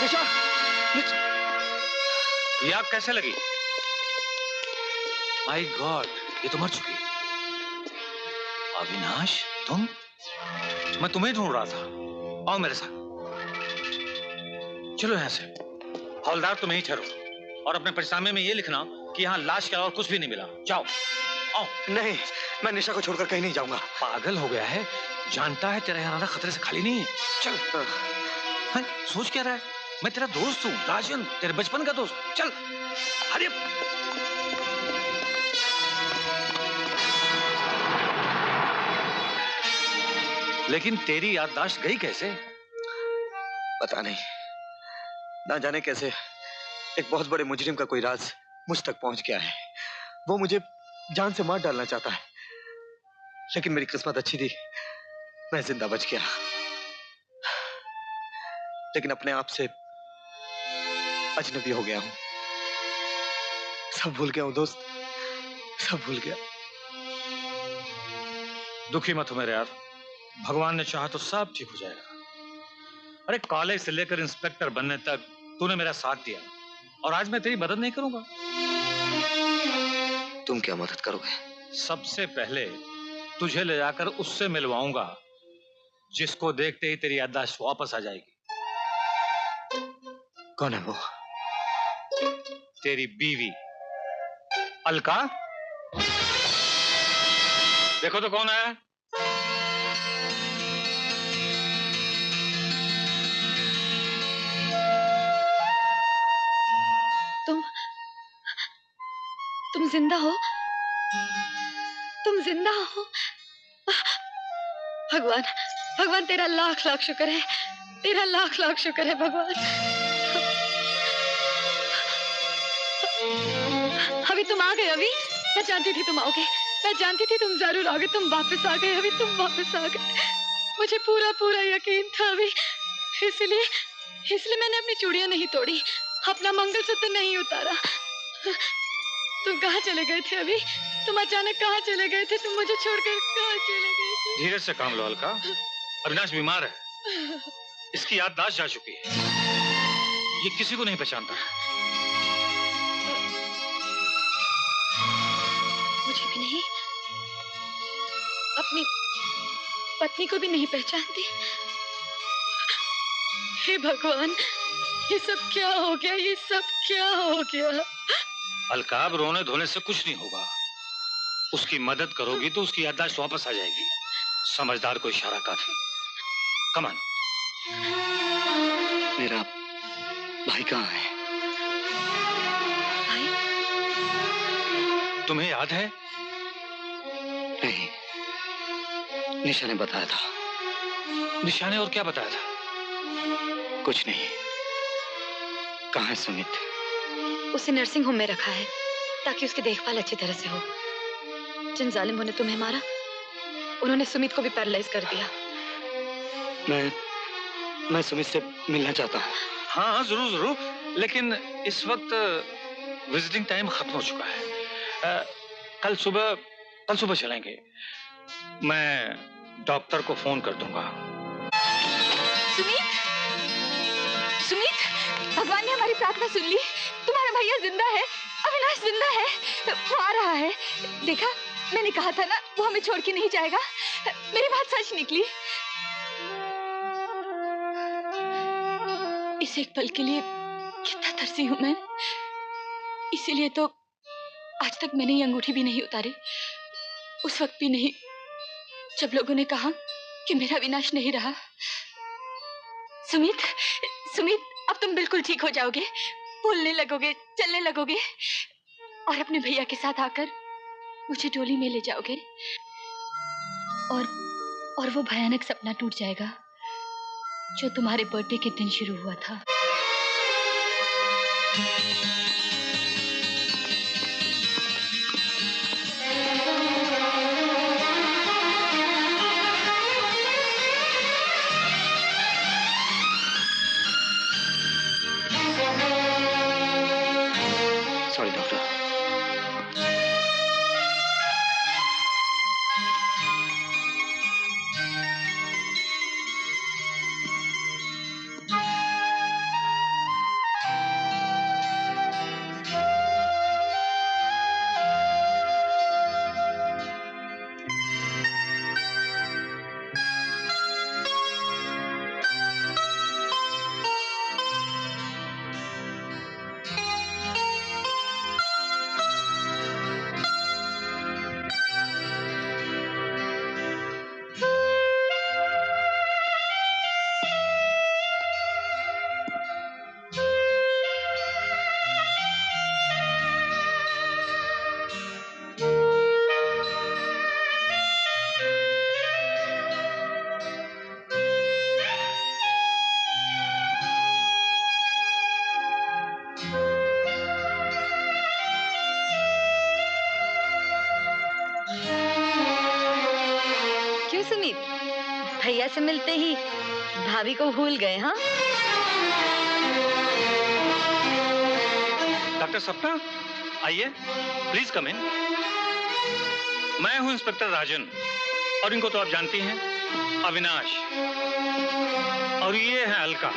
M: निशा,
L: ये आग कैसे लगी? माय गॉड, ये तो मर चुकी। अविनाश, तुम? मैं तुम्हें ढूंढ रहा था। आओ मेरे साथ। चलो यहाँ से। हौलदार तुम यहीं ठहरो और अपने परिसामे में ये लिखना कि यहाँ लाश के अलावा कुछ भी नहीं मिला। जाओ। आओ।
M: नहीं, मैं निशा को छोड़कर कहीं नहीं जाऊंगा।
L: पागल हो गया है? जानता है तेरा यहाँ खतरे से खाली नहीं है। चल। हाँ, सोच क्या रहा है? मैं तेरा दोस्त हूँ, राजन, तेरे बचपन का दोस्त। चल, अरे लेकिन तेरी याददाश्त गई कैसे?
M: पता नहीं, ना जाने कैसे एक बहुत बड़े मुजरिम का कोई राज मुझ तक पहुंच गया है। वो मुझे जान से मार डालना चाहता है, लेकिन मेरी किस्मत अच्छी थी, मैं जिंदा बच गया। लेकिन अपने आप से अजनबी हो गया हूं। सब भूल गया हूं दोस्त, सब भूल गया।
L: दुखी मत हो मेरे यार, भगवान ने चाहा तो सब ठीक हो जाएगा। अरे कॉलेज से लेकर इंस्पेक्टर बनने तक तूने मेरा साथ दिया, और आज मैं तेरी मदद नहीं करूंगा?
M: तुम क्या मदद करोगे?
L: सबसे पहले तुझे ले जाकर उससे मिलवाऊंगा जिसको देखते ही तेरी याददाश्त वापस आ जाएगी।
M: कौन है वो?
L: तेरी बीवी अलका। देखो तो कौन है।
I: तुम जिंदा हो? तुम जिंदा हो? भगवान, भगवान तेरा लाख लाख शुक्र है, तेरा लाख लाख शुक्र है भगवान। अभी तुम आ गए। अभी मैं जानती थी तुम आओगे, मैं जानती थी तुम जरूर आओगे। तुम वापस आ गए अभी, तुम वापस आ गए। मुझे पूरा पूरा यकीन था अभी, इसलिए मैंने अपनी चूड़ियां नहीं तोड़ी, अपना मंगलसूत्र नहीं उतारा। तुम कहाँ चले गए थे अभी? तुम अचानक कहाँ चले गए थे? तुम मुझे छोड़कर कहाँ चले गए थे?
L: धीरे से काम लो अलका, अविनाश बीमार है, इसकी याददाश्त जा चुकी है, ये किसी को नहीं पहचानता।
I: मुझे भी नहीं, अपनी पत्नी को भी नहीं पहचानती। हे भगवान, ये सब क्या हो गया? ये सब क्या हो गया?
L: अलकाब रोने धोने से कुछ नहीं होगा, उसकी मदद करोगी तो उसकी याददाश्त वापस आ जाएगी। समझदार को इशारा काफी। कमान।
M: मेरा भाई कहाँ है?
I: भाई?
L: तुम्हें याद है?
M: नहीं, निशा ने बताया था।
L: निशा ने और क्या बताया था?
M: कुछ नहीं। कहाँ है सुमित?
I: उसे नर्सिंग होम में रखा है ताकि उसकी देखभाल अच्छी तरह से हो। जिन जालिमों ने तुम्हें मारा, उन्होंने सुमित को भी पैरालाइज कर दिया।
M: मैं सुमित से मिलना चाहता हूँ।
L: हाँ जरूर जरूर, लेकिन इस वक्त विजिटिंग टाइम खत्म हो चुका है। कल सुबह चलेंगे। मैं डॉक्टर को फोन कर दूंगा।
G: सुमित, सुमित, भगवान ने हमारी प्रार्थना सुन ली। तुम्हारा भैया जिंदा है, अविनाश जिंदा है, वो आ रहा है। देखा, मैंने कहा था ना, वो हमें छोड़ के नहीं जाएगा। मेरी बात सच निकली। इस एक पल के लिए कितना तरसी हूं मैं। इसीलिए तो आज तक मैंने ये अंगूठी भी नहीं उतारी। उस वक्त भी नहीं जब लोगों ने कहा कि मेरा विनाश नहीं रहा। सुमित, सुमित, अब तुम बिल्कुल ठीक हो जाओगे, बोलने लगोगे, चलने लगोगे, और अपने भैया के साथ आकर मुझे डोली में ले जाओगे, और वो भयानक सपना टूट जाएगा जो तुम्हारे बर्थडे के दिन शुरू हुआ था।
M: Sorry doctor.
I: भैया से मिलते ही भाभी को भूल गए, हाँ?
L: डॉक्टर सपना, आइए, प्लीज कम इन। मैं हूं इंस्पेक्टर राजन, और इनको तो आप जानती हैं, अविनाश। और ये है अलका,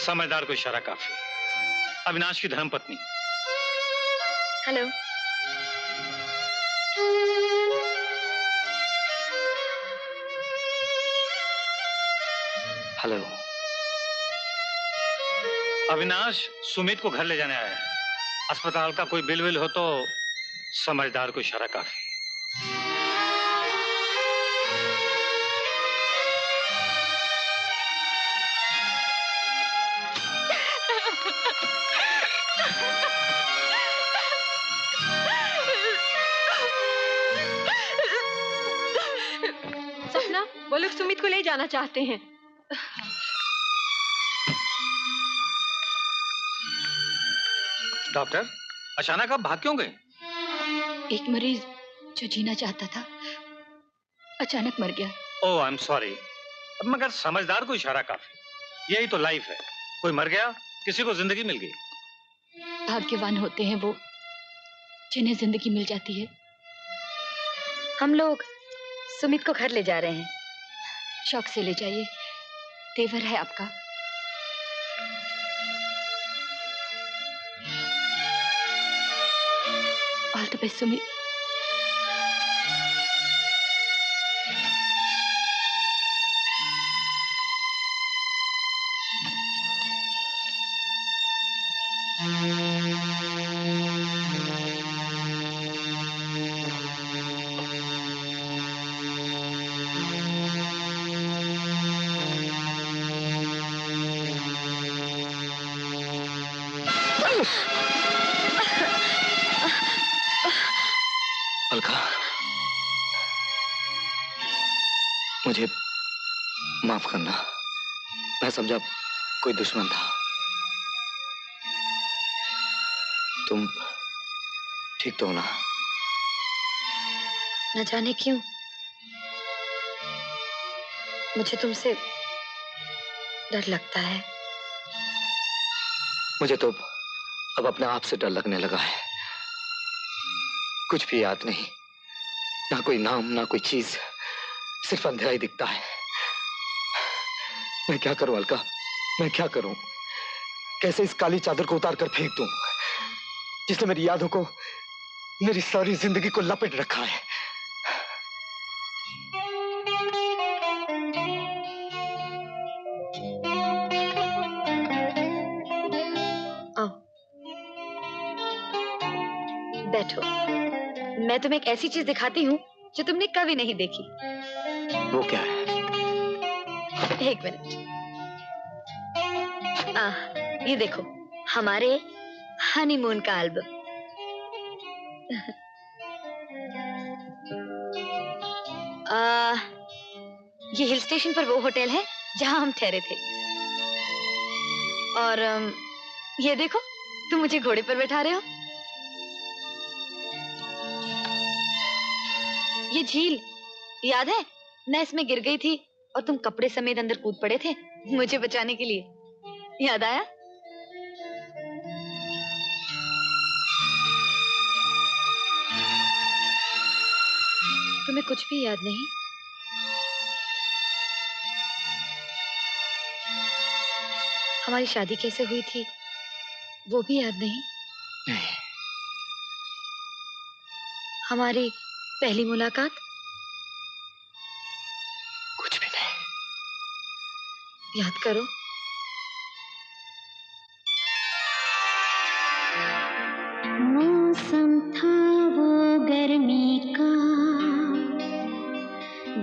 L: समझदार को इशारा काफी, अविनाश की धर्मपत्नी।
I: हेलो।
M: हेलो।
L: अविनाश सुमित को घर ले जाने आया है। अस्पताल का कोई बिल विल हो तो समझदार को इशारा काफी।
I: सपना, वो लोग सुमित को ले जाना चाहते हैं।
L: डॉक्टर, अचानक आप भाग क्यों गए?
G: एक मरीज जो जीना चाहता था अचानक मर गया।
L: ओह, आई एम सॉरी। मगर समझदार को इशारा काफी, यही तो लाइफ है। कोई मर गया, किसी को जिंदगी मिल गई।
G: भाग्यवान होते हैं वो जिन्हें जिंदगी मिल जाती है।
I: हम लोग सुमित को घर ले जा रहे हैं।
G: शौक से ले जाइए, तेवर है आपका। All the best Sumit.
M: Alka, मुझे माफ करना। मैं समझा कोई दुश्मन था। तुम ठीक तो हो ना?
I: न जाने क्यों मुझे तुमसे डर लगता है।
M: मुझे तो अब अपने आप से डर लगने लगा है। कुछ भी याद नहीं, ना कोई नाम, ना कोई चीज, सिर्फ अंधेरा ही दिखता है। मैं क्या करूं अलका, मैं क्या करूं? कैसे इस काली चादर को उतार कर फेंक दूं जिसने मेरी यादों को, मेरी सारी जिंदगी को लपेट रखा है।
I: आओ, बैठो। मैं तुम्हें एक ऐसी चीज दिखाती हूँ जो तुमने कभी नहीं देखी।
M: वो क्या है?
I: एक मिनट। ये देखो, हमारे हनीमून का एल्बम। ये हिल स्टेशन पर वो होटल है जहां हम ठहरे थे। और ये देखो, तुम मुझे घोड़े पर बैठा रहे हो। ये झील याद है? मैं इसमें गिर गई थी और तुम कपड़े समेत अंदर कूद पड़े थे मुझे बचाने के लिए। याद आया? तुम्हें कुछ भी याद नहीं? हमारी शादी कैसे हुई थी वो भी याद नहीं?
M: नहीं।
I: हमारी पहली मुलाकात?
M: कुछ भी नहीं।
I: याद करो।
Q: मौसम था वो गर्मी का,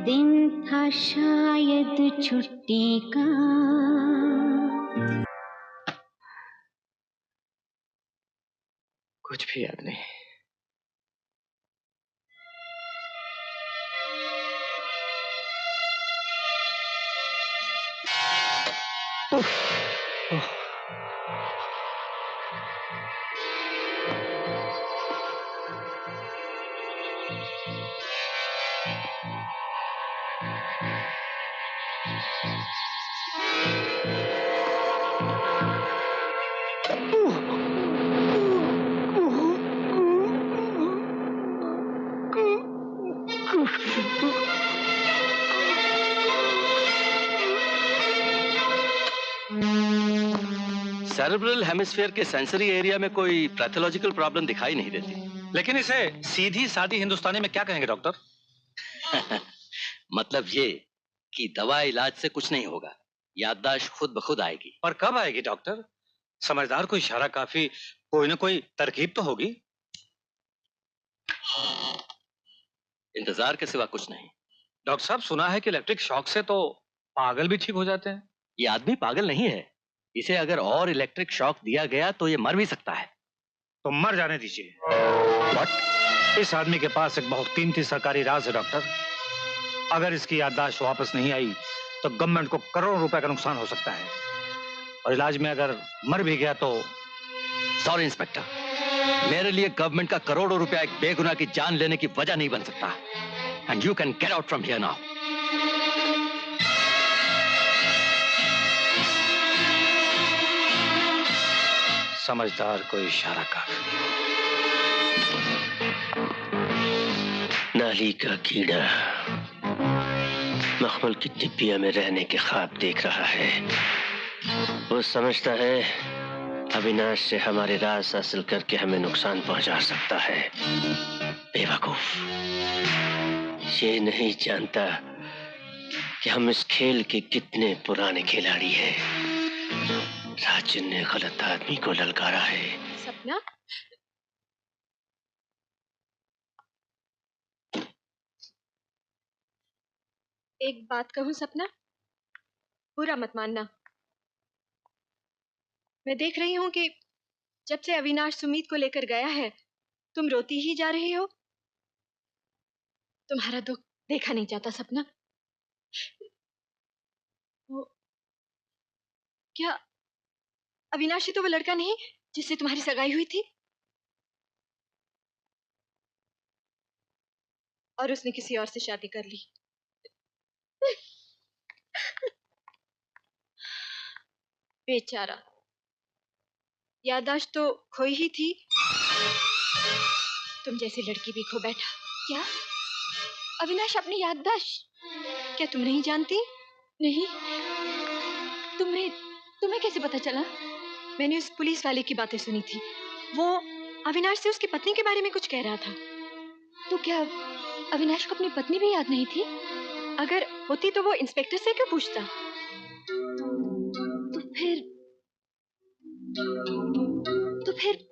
Q: दिन था शायद छुट्टी का।
M: कुछ भी याद नहीं।
R: सेरेब्रल हेमिस्फीयर के सेंसरी एरिया में कोई पैथोलॉजिकल प्रॉब्लम दिखाई नहीं देती।
L: लेकिन इसे सीधी सादी हिंदुस्तानी में क्या कहेंगे डॉक्टर?
R: मतलब ये कि दवा इलाज से कुछ नहीं होगा, याददाश्त खुद ब खुद आएगी।
L: और कब आएगी डॉक्टर? समझदार को इशारा काफी, कोई ना कोई तरकीब तो होगी।
R: इंतजार के सिवा कुछ नहीं।
L: डॉक्टर साहब, सुना है कि इलेक्ट्रिक शॉक से तो पागल भी ठीक हो जाते हैं।
R: ये आदमी पागल नहीं है, इसे अगर और इलेक्ट्रिक शॉक दिया गया तो ये मर भी सकता है।
L: तो मर जाने दीजिए। बट इस आदमी के पास एक बहुत कीमती सरकारी राज है डॉक्टर। अगर इसकी याददाश्त वापस नहीं आई तो गवर्नमेंट को करोड़ों रुपए का नुकसान हो सकता है, और इलाज में अगर मर भी गया तो।
R: सॉरी इंस्पेक्टर, मेरे लिए गवर्नमेंट का करोड़ों रुपया एक बेगुनाह की जान लेने की वजह नहीं बन सकता। And you can get out from here now.
L: समझदार को इशारा काफी।
S: नाली का कीड़ा मखमल की टिब्बिया में रहने के ख्वाब देख रहा है। वो समझता है अविनाश से हमारे राज हासिल करके हमें नुकसान पहुंचा सकता है। बेवकूफ, ये नहीं जानता कि हम इस खेल के कितने पुराने खिलाड़ी हैं। राजन ने गलत आदमी को ललकारा है।
I: सपना, एक बात कहूं सपना, बुरा मत मानना। मैं देख रही हूं कि जब से अविनाश सुमीत को लेकर गया है तुम रोती ही जा रही हो। तुम्हारा दुख देखा नहीं जाता सपना। वो क्या अविनाश ही तो वो लड़का नहीं जिससे तुम्हारी सगाई हुई थी? और उसने किसी और से शादी कर ली। बेचारा, याददाश्त तो खोई ही थी, तुम जैसी लड़की भी खो बैठा। क्या अविनाश अपनी याददाश्त? क्या तुम नहीं जानती? नहीं, तुम्हें कैसे पता चला? मैंने उस पुलिस वाले की बातें सुनी थी। वो अविनाश से उसकी पत्नी के बारे में कुछ कह रहा था। तो क्या अविनाश को अपनी पत्नी भी याद नहीं थी? अगर होती तो वो इंस्पेक्टर से क्यों पूछता? तो फिर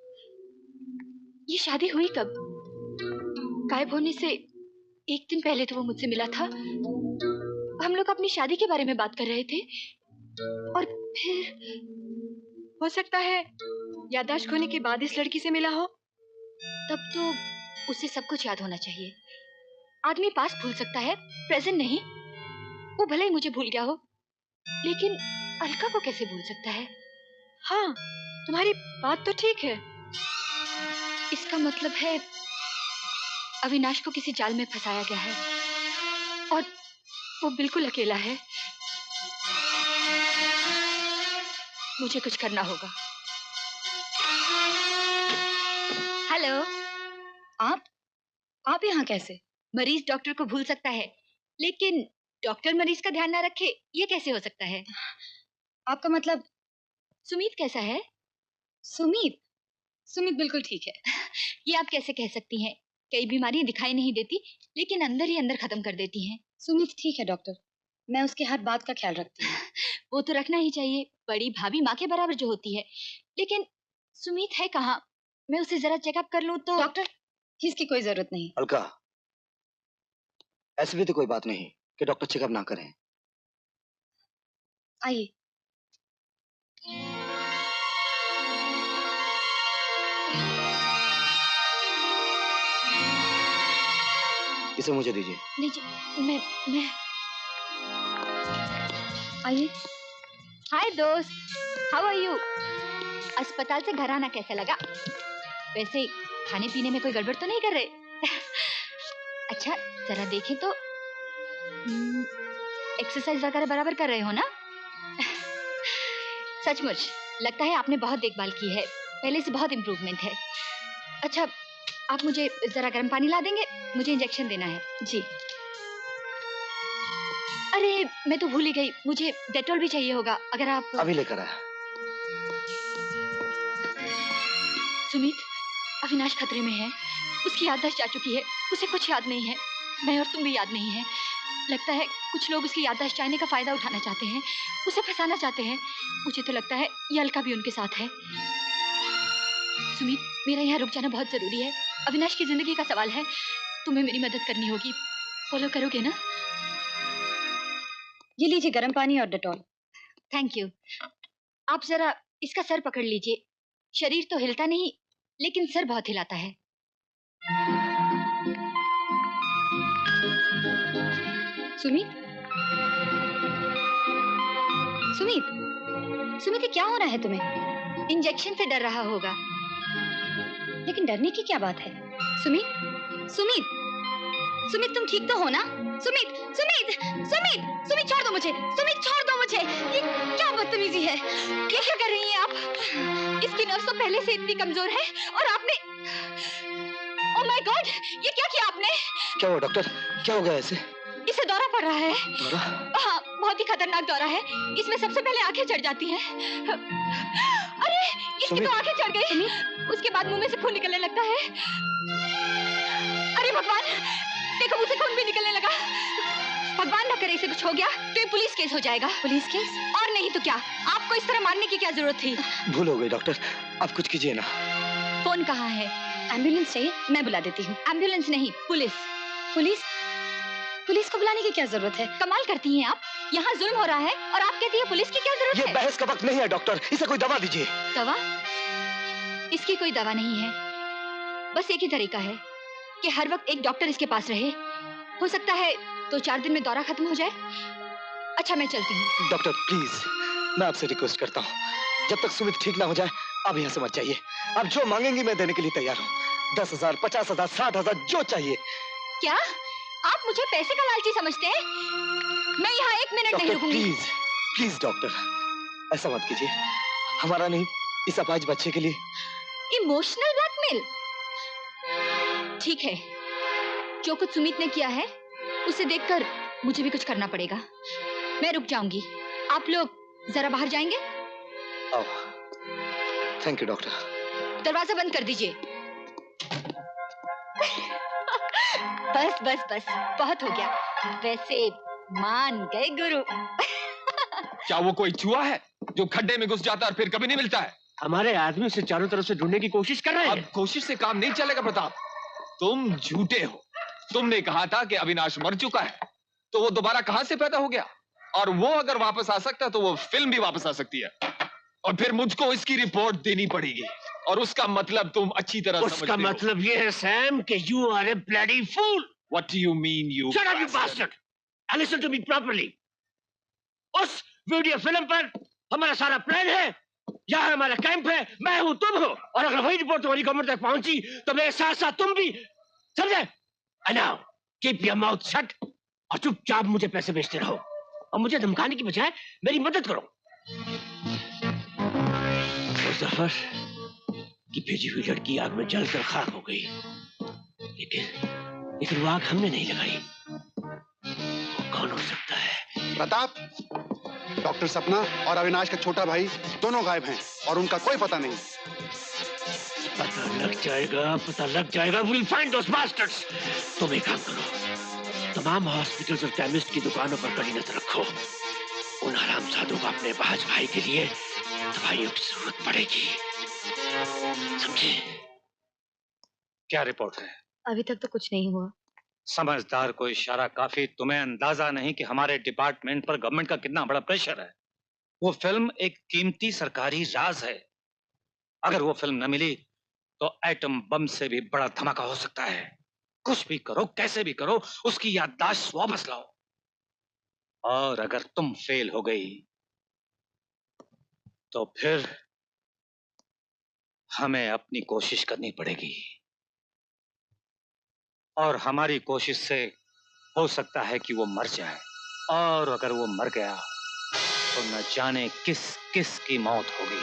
I: ये शादी हुई कब? गायब होने से एक दिन पहले तो वो मुझसे मिला था। हम लोग अपनी शादी के बारे में बात कर रहे थे, और फिर हो सकता है याददाश्त खोने के बाद इस लड़की से मिला हो। तब तो उसे सब कुछ याद होना चाहिए। आदमी पास भूल सकता है, प्रेजेंट नहीं। वो भले ही मुझे भूल गया हो, लेकिन अलका को कैसे भूल सकता है? हाँ, तुम्हारी बात तो ठीक है। इसका मतलब है अविनाश को किसी जाल में फंसाया गया है, और वो बिल्कुल अकेला है। मुझे कुछ करना होगा।
G: हेलो, आप यहाँ कैसे? मरीज डॉक्टर को भूल सकता है, लेकिन डॉक्टर मरीज का ध्यान ना रखे, ये कैसे हो सकता है? आपका मतलब सुमीत कैसा है? सुमीत बिल्कुल ठीक है। ये आप कैसे कह सकती हैं? कई बीमारियां दिखाई नहीं देती, लेकिन अंदर ही अंदर खत्म कर देती हैं।
T: सुमीत ठीक है डॉक्टर, मैं उसके हर बात का ख्याल रखती हूँ।
G: वो तो रखना ही चाहिए, बड़ी भाभी माँ के बराबर जो होती है। लेकिन सुमीत है कहाँ? मैं उसे जरा चेकअप कर लूँ तो।
T: डॉक्टर, इसकी कोई जरूरत नहीं।
M: अलका, ऐसी भी तो कोई बात नहीं कि डॉक्टर चेकअप ना करें।
T: आइए।
M: इसे मुझे दीजिए।
G: लीजिए। मैं
T: आइए।
G: हाय दोस्त, हाउ आर यू? अस्पताल से घर आना कैसा लगा? वैसे खाने पीने में कोई गड़बड़ तो नहीं कर रहे? अच्छा जरा देखें तो। एक्सरसाइज वगैरह बराबर कर रहे हो ना? सचमुच लगता है आपने बहुत देखभाल की है, पहले से बहुत इम्प्रूवमेंट है। अच्छा, आप मुझे जरा गर्म पानी ला देंगे? मुझे इंजेक्शन देना है। जी। अरे मैं तो भूल ही गई, मुझे डेटॉल भी चाहिए होगा, अगर आप
M: अभी लेकर आया।
G: सुमित, अविनाश खतरे में है, उसकी याददाश्त जा चुकी है, उसे कुछ याद नहीं है, मैं और तुम भी याद नहीं है। लगता है कुछ लोग उसकी याददाश्त जाने का फायदा उठाना चाहते हैं, उसे फंसाना चाहते हैं। मुझे तो लगता है ये अलका भी उनके साथ है। सुमित, मेरा यहाँ रुक जाना बहुत जरूरी है, अविनाश की जिंदगी का सवाल है, तुम्हें मेरी मदद करनी होगी, फॉलो करोगे ना?
T: ये लीजिए गर्म पानी और डेटॉल।
G: Thank you. आप जरा इसका सर पकड़ लीजिए, शरीर तो हिलता नहीं लेकिन सर बहुत हिलाता है।
T: सुमित, सुमित, सुमित ये क्या हो रहा है तुम्हें?
G: इंजेक्शन से डर रहा होगा।
T: लेकिन डरने की क्या बात है? सुमित, सुमित, सुमित तुम ठीक तो हो ना? सुमित, सुमित, सुमित, सुमित छोड़ दो मुझे, सुमित छोड़ दो मुझे। ये क्या बदतमीजी है? ये क्या कर रही हैं आप? इसकी नर्व्स तो पहले से इतनी कमजोर है और आपने, ओह माय गॉड, ये क्या किया आपने?
M: क्या हुआ डॉक्टर, क्या हो गया ऐसे?
G: इसे दौरा पड़ रहा है।
M: दौरा?
G: हाँ, बहुत ही खतरनाक दौरा है, इसमें सबसे पहले आंखें चढ़ जाती हैं। अरे इसकी तो आंखें चढ़ गई, उसके बाद मुंह में से खून निकलने लगता है। अरे भगवान, देखो मुझसे खून भी निकलने लगा। भगवान ना करे इसे कुछ हो गया तो ये पुलिस केस हो जाएगा।
T: Police case?
G: और नहीं तो क्या, आपको इस तरह मारने की क्या जरूरत थी?
M: भूल हो गई डॉक्टर, आप कुछ कीजिए ना।
G: फोन कहाँ है?
T: एम्बुलेंस चाहिए, मैं बुला देती हूँ।
G: एम्बुलेंस नहीं, पुलिस।
T: पुलिस? पुलिस को बुलाने की क्या जरूरत है?
G: कमाल करती हैं आप, यहाँ जुल्म हो रहा है और आप कहती हैं पुलिस की क्या जरूरत है?
M: ये बहस का वक्त नहीं है डॉक्टर, इसे कोई दवा दीजिए।
G: दवा? इसकी कोई दवा नहीं है, बस एक ही तरीका है कि हर वक्त एक डॉक्टर इसके पास रहे। हो सकता है तो 4 दिन में दौरा खत्म हो जाए। अच्छा मैं चलती हूँ।
M: डॉक्टर प्लीज, मैं आपसे रिक्वेस्ट करता हूँ, जब तक सुमित ठीक ना हो जाए आप यहाँ से मत जाइए। आप जो मांगेंगी मैं देने के लिए तैयार हूँ। 10,000, 50,000, 60,000 जो चाहिए।
G: क्या आप मुझे पैसे का लालची समझते हैं? मैं यहाँ 1 मिनट नहीं रुकूंगी।
M: प्लीज, प्लीज डॉक्टर, ऐसा मत कीजिए, हमारा नहीं इस अपाहिज बच्चे के लिए।
G: Emotional blackmail? ठीक है, जो कुछ सुमित ने किया है उसे देखकर मुझे भी कुछ करना पड़ेगा। मैं रुक जाऊंगी, आप लोग जरा बाहर जाएंगे?
M: आओ। Thank you doctor.
G: दरवाजा बंद कर दीजिए। बस बस बस, बहुत हो गया। वैसे मान गए गुरु।
C: क्या वो कोई चूहा है जो खड्डे में घुस जाता है और फिर कभी नहीं मिलता है?
D: हमारे आदमी उसे चारों तरफ से ढूंढने की कोशिश कर रहे हैं।
C: अब कोशिश से काम नहीं चलेगा प्रताप, तुम झूठे हो। तुमने कहा था कि अविनाश मर चुका है, तो वो दोबारा कहां से पैदा हो गया? और वो अगर वापस आ सकता तो वो फिल्म भी वापस आ सकती है, और फिर मुझको इसकी रिपोर्ट देनी पड़ेगी। और उसका मतलब तुम अच्छी तरह समझते हो।
D: उसका मतलब ये है सैम कि you are a bloody fool.
C: What do you mean, you?
D: Shut up, you bastard! And listen to me properly. उस वीडियो फिल्म पर हमारा सारा प्लान है, यहाँ हमारा कैंप है, मैं हूँ तुम हो, और अगर वही रिपोर्ट तुम्हारी गवर्नमेंट तक पहुंची तो मेरे साथ साथ तुम भी, समझे? And now, keep your mouth shut और चुपचाप मुझे पैसे भेजते रहो, और मुझे धमकाने की बजाय मेरी मदद करो। मुजफ्फर की भेजी हुई लड़की आग में जलकर खाक हो गई, लेकिन वो आग हमने नहीं लगाई। वो कौन हो सकता है?
P: प्रताप, डॉक्टर सपना और अविनाश का छोटा भाई दोनों गायब हैं और उनका कोई पता नहीं।
D: पता लग जाएगा, पता लग जाएगा। We'll find those bastards. तुम एक काम करो, तमाम हॉस्पिटल्स और केमिस्ट की दुकानों पर कड़ी नजर रखो। उन हरामजादों को अपने बाज भाई के लिए दवाइयों की जरूरत पड़ेगी, समझे?
L: क्या रिपोर्ट है?
T: अभी तक तो कुछ नहीं हुआ।
L: समझदार को इशारा काफी। तुम्हें अंदाजा नहीं कि हमारे डिपार्टमेंट पर गवर्नमेंट का कितना बड़ा प्रेशर है। वो फिल्म एक कीमती सरकारी राज है। अगर वो फिल्म न मिली तो एटम बम से भी बड़ा धमाका हो सकता है। कुछ भी करो, कैसे भी करो, उसकी याददाश्त वापस लाओ। और अगर तुम फेल हो गई तो फिर हमें अपनी कोशिश करनी पड़ेगी, और हमारी कोशिश से हो सकता है कि वो मर जाए। और अगर वो मर गया तो न जाने किस किस की मौत होगी।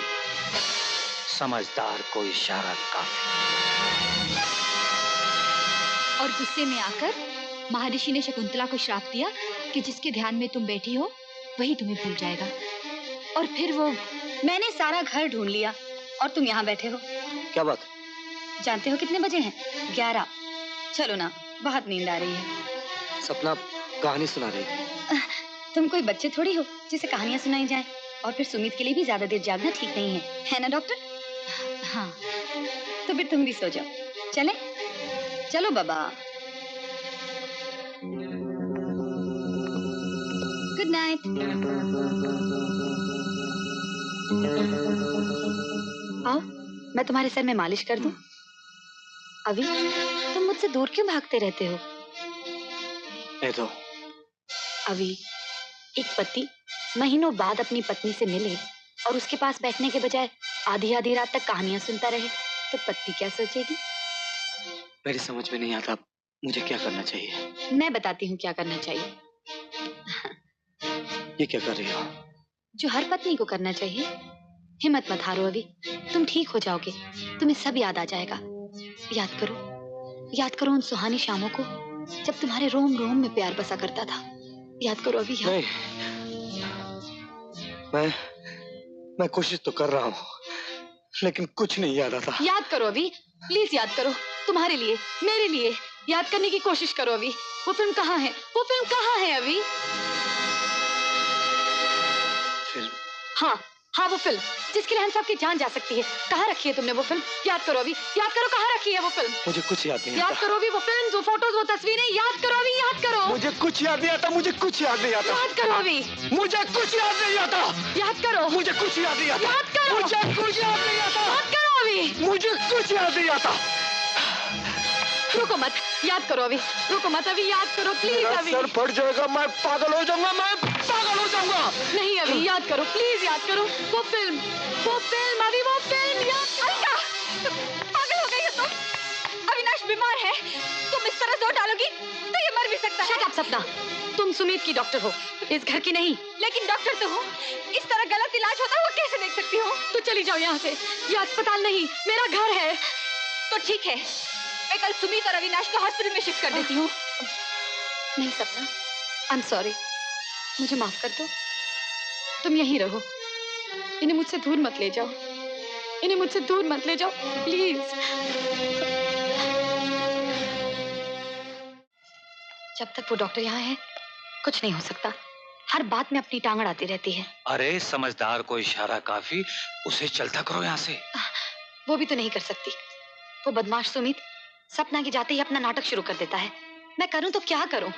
L: समझदार को इशारा काफी।
G: और गुस्से में आकर महर्षि ने शकुंतला को श्राप दिया कि जिसके ध्यान में तुम बैठी हो वही तुम्हें भूल जाएगा। और फिर वो
T: मैंने सारा घर ढूंढ लिया और तुम यहाँ बैठे हो।
M: क्या बात?
T: जानते हो कितने बजे हैं? 11। चलो ना, बहुत नींद आ रही है।
M: सपना कहानी सुना रही थी।
T: तुम कोई बच्चे थोड़ी हो जिसे कहानियां सुनाई जाए। और फिर सुमित के लिए भी ज्यादा देर जागना ठीक नहीं है ना डॉक्टर?
G: हाँ।
T: तो फिर तुम भी सो जाओ। चले? चलो बाबा। Good night. आओ, मैं तुम्हारे सर में मालिश कर दूं। अभी तुम मुझसे दूर क्यों भागते रहते हो?
M: तो
T: अभी एक पति महीनों बाद अपनी पत्नी से मिले और उसके पास बैठने के बजाय आधी आधी रात तक कहानियां सुनता रहे तो पत्नी क्या सोचेगी?
M: मेरी समझ में नहीं आता मुझे क्या करना चाहिए।
T: मैं बताती हूँ क्या करना चाहिए।
M: ये क्या कर रही हो?
T: जो हर पत्नी को करना चाहिए। हिम्मत मत हारो अभी, तुम ठीक हो जाओगे। तुम्हें सब याद आ जाएगा। याद करो उन सुहानी शामों को जब तुम्हारे रोम रोम में प्यार बसा करता था। याद करो अभी।
M: नहीं, मैं कोशिश तो कर रहा हूँ लेकिन कुछ नहीं याद आता।
T: याद करो अभी, प्लीज याद करो। तुम्हारे लिए, मेरे लिए याद करने की कोशिश करो अभी। वो फिल्म कहाँ है? वो फिल्म कहाँ है अभी?
M: फिल्म?
T: हाँ वो फिल्म जिसके लिए हम सबकी जान जा सकती है। कहाँ रखी है तुमने वो फिल्म? याद करो अभी, याद करो कहाँ रखी है वो फिल्म।
M: मुझे कुछ याद नहीं
T: याद
M: आता।
T: करो अभी वो फिल्म, वो फोटोज, वो तस्वीरें। याद करो अभी, याद करो।
M: मुझे कुछ याद नहीं आता। मुझे कुछ याद नहीं आता।
T: याद करो अभी।
M: मुझे कुछ याद नहीं आता।
T: याद करो।
M: मुझे कुछ याद नहीं आता।
T: याद करो।
M: मुझे कुछ याद नहीं आता।
T: याद करो अभी।
M: मुझे कुछ याद नहीं आता।
T: रुको मत, याद करो अभी। रुको मत अभी, याद करो प्लीज अभी।
M: सर फट जाएगा, मैं पागल हो जाऊंगा। मैं पागल हो जाऊंगा।
T: नहीं अभी, याद करो प्लीज, याद करो वो फिल्म अभी, वो फिल्म याद करो। पागल हो गई हो तुम। अविनाश बीमार है, तुम इस तरह जोर डालोगी तो ये मर भी सकता है। शट अप सपना, तुम सुमित की डॉक्टर हो, इस घर की नहीं। लेकिन डॉक्टर तो हो, इस तरह गलत इलाज होता हुआ कैसे देख सकती हो? तो चली जाओ यहाँ से। ये अस्पताल नहीं, मेरा घर है। तो ठीक है, मैं कल सुमित और अविनाश को हॉस्पिटल में शिफ्ट कर देती हूँ। नहीं सपना, आई एम सॉरी, मुझे माफ कर दो। तुम यहीं रहो, इन्हें मुझसे दूर मत ले जाओ। इन्हें मुझसे दूर मत ले जाओ प्लीज। जब तक वो डॉक्टर यहाँ है कुछ नहीं हो सकता। हर बात में अपनी टांग अड़ाती रहती है।
L: अरे समझदार को इशारा काफी, उसे चलता करो यहाँ से।
T: वो भी तो नहीं कर सकती। वो बदमाश सुमित सपना के जाते ही अपना नाटक शुरू कर देता है। मैं करूं तो क्या करूं?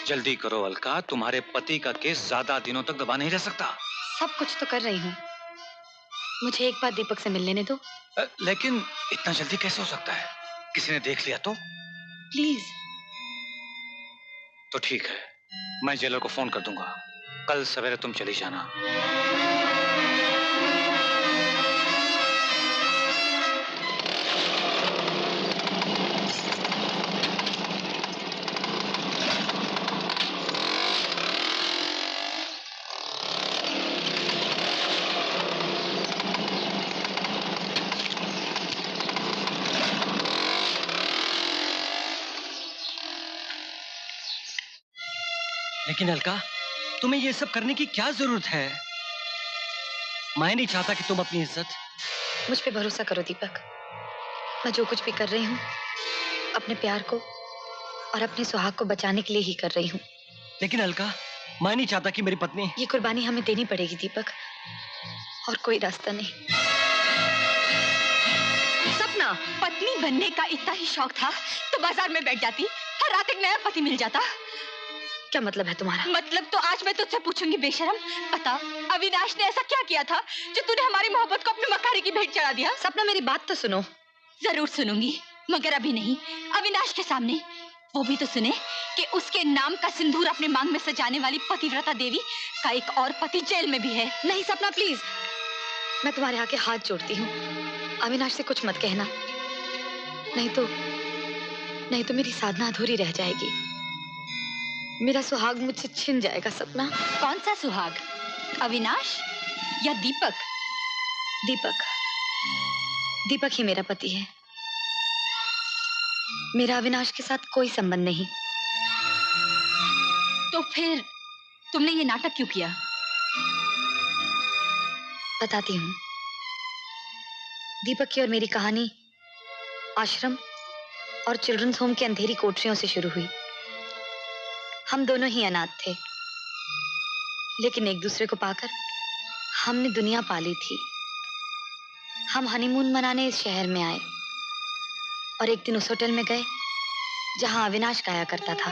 L: जल्दी करो अलका, तुम्हारे पति का केस ज्यादा दिनों तक दबा नहीं रह सकता।
T: सब कुछ तो कर रही हूँ, मुझे एक बार दीपक से मिल लेने दो।
L: लेकिन इतना जल्दी कैसे हो सकता है? किसी ने देख लिया तो?
T: प्लीज।
L: तो ठीक है, मैं जेलर को फोन कर दूंगा। कल सवेरे तुम चली जाना।
R: लेकिन अलका, तुम्हें ये सब करने की क्या जरूरत है? मैं नहीं चाहता कि तुम अपनी इज्जत।
T: मुझ पे भरोसा करो दीपक, मैं जो कुछ भी कर रही हूँ अपने प्यार को और अपने सुहाग को बचाने के लिए ही कर रही हूँ।
R: लेकिन अलका, मैं नहीं चाहता कि मेरी पत्नी।
T: ये कुर्बानी हमें देनी पड़ेगी दीपक, और कोई रास्ता नहीं।
G: सपना, पत्नी बनने का इतना ही शौक था तो बाजार में बैठ जाती, हर रात एक नया पति मिल जाता।
T: क्या मतलब है तुम्हारा?
G: मतलब तो आज मैं तुझसे पूछूंगी बेशरम, बता अविनाश ने ऐसा क्या किया था जो तूने हमारी मोहब्बत को अपनी मक्कारी की भेंट चढ़ा दिया?
T: सपना मेरी बात तो सुनो।
G: जरूर सुनूंगी, मगर अभी नहीं, अविनाश के सामने। वो भी तो सुने कि उसके नाम का सिंदूर अपने मांग में सजाने वाली पतिव्रता देवी का एक और पति जेल में भी है।
T: नहीं सपना प्लीज, मैं तुम्हारे आगे हाथ जोड़ती हूँ, अविनाश से कुछ मत कहना, नहीं तो मेरी साधना अधूरी रह जाएगी। मेरा सुहाग मुझसे छिन जाएगा सपना।
I: कौन सा सुहाग? अविनाश या दीपक?
T: दीपक। दीपक ही मेरा पति है। मेरा अविनाश के साथ कोई संबंध नहीं।
I: तो फिर तुमने ये नाटक क्यों किया?
T: बताती हूँ। दीपक की और मेरी कहानी आश्रम और चिल्ड्रंस होम के अंधेरी कोठरियों से शुरू हुई। हम दोनों ही अनाथ थे, लेकिन एक दूसरे को पाकर हमने दुनिया पाली थी। हम हनीमून मनाने इस शहर में आए और एक दिन उस होटल में गए जहां अविनाश गाया करता था।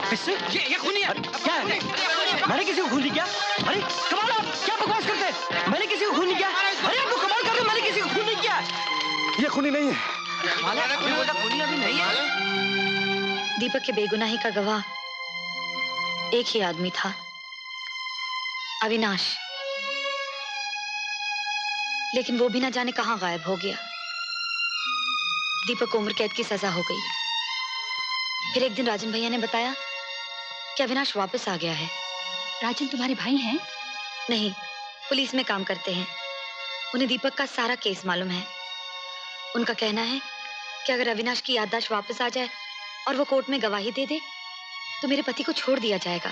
H: अरे ये खूनी है। क्या है? मैंने किसी को खून नहीं किया। अरे कमाल, आप क्या बकवास करते हैं? मैंने किसी को खून नहीं किया। अरे आप तो कमाल कर रहे हो, मैंने किसी को खून नहीं किया। ये खूनी नहीं है।
T: खूनी अभी नहीं है। दीपक के बेगुनाही का गवाह एक ही आदमी था, अविनाश। लेकिन वो भी ना जाने कहां गायब हो गया। दीपक को उम्र कैद की सजा हो गई। फिर एक दिन राजन भैया ने बताया कि अविनाश वापस आ गया है।
I: राजन तुम्हारे भाई हैं?
T: नहीं, पुलिस में काम करते हैं। उन्हें दीपक का सारा केस मालूम है। उनका कहना है कि अगर अविनाश की याददाश्त वापस आ जाए और वो कोर्ट में गवाही दे दे तो मेरे पति को छोड़ दिया जाएगा।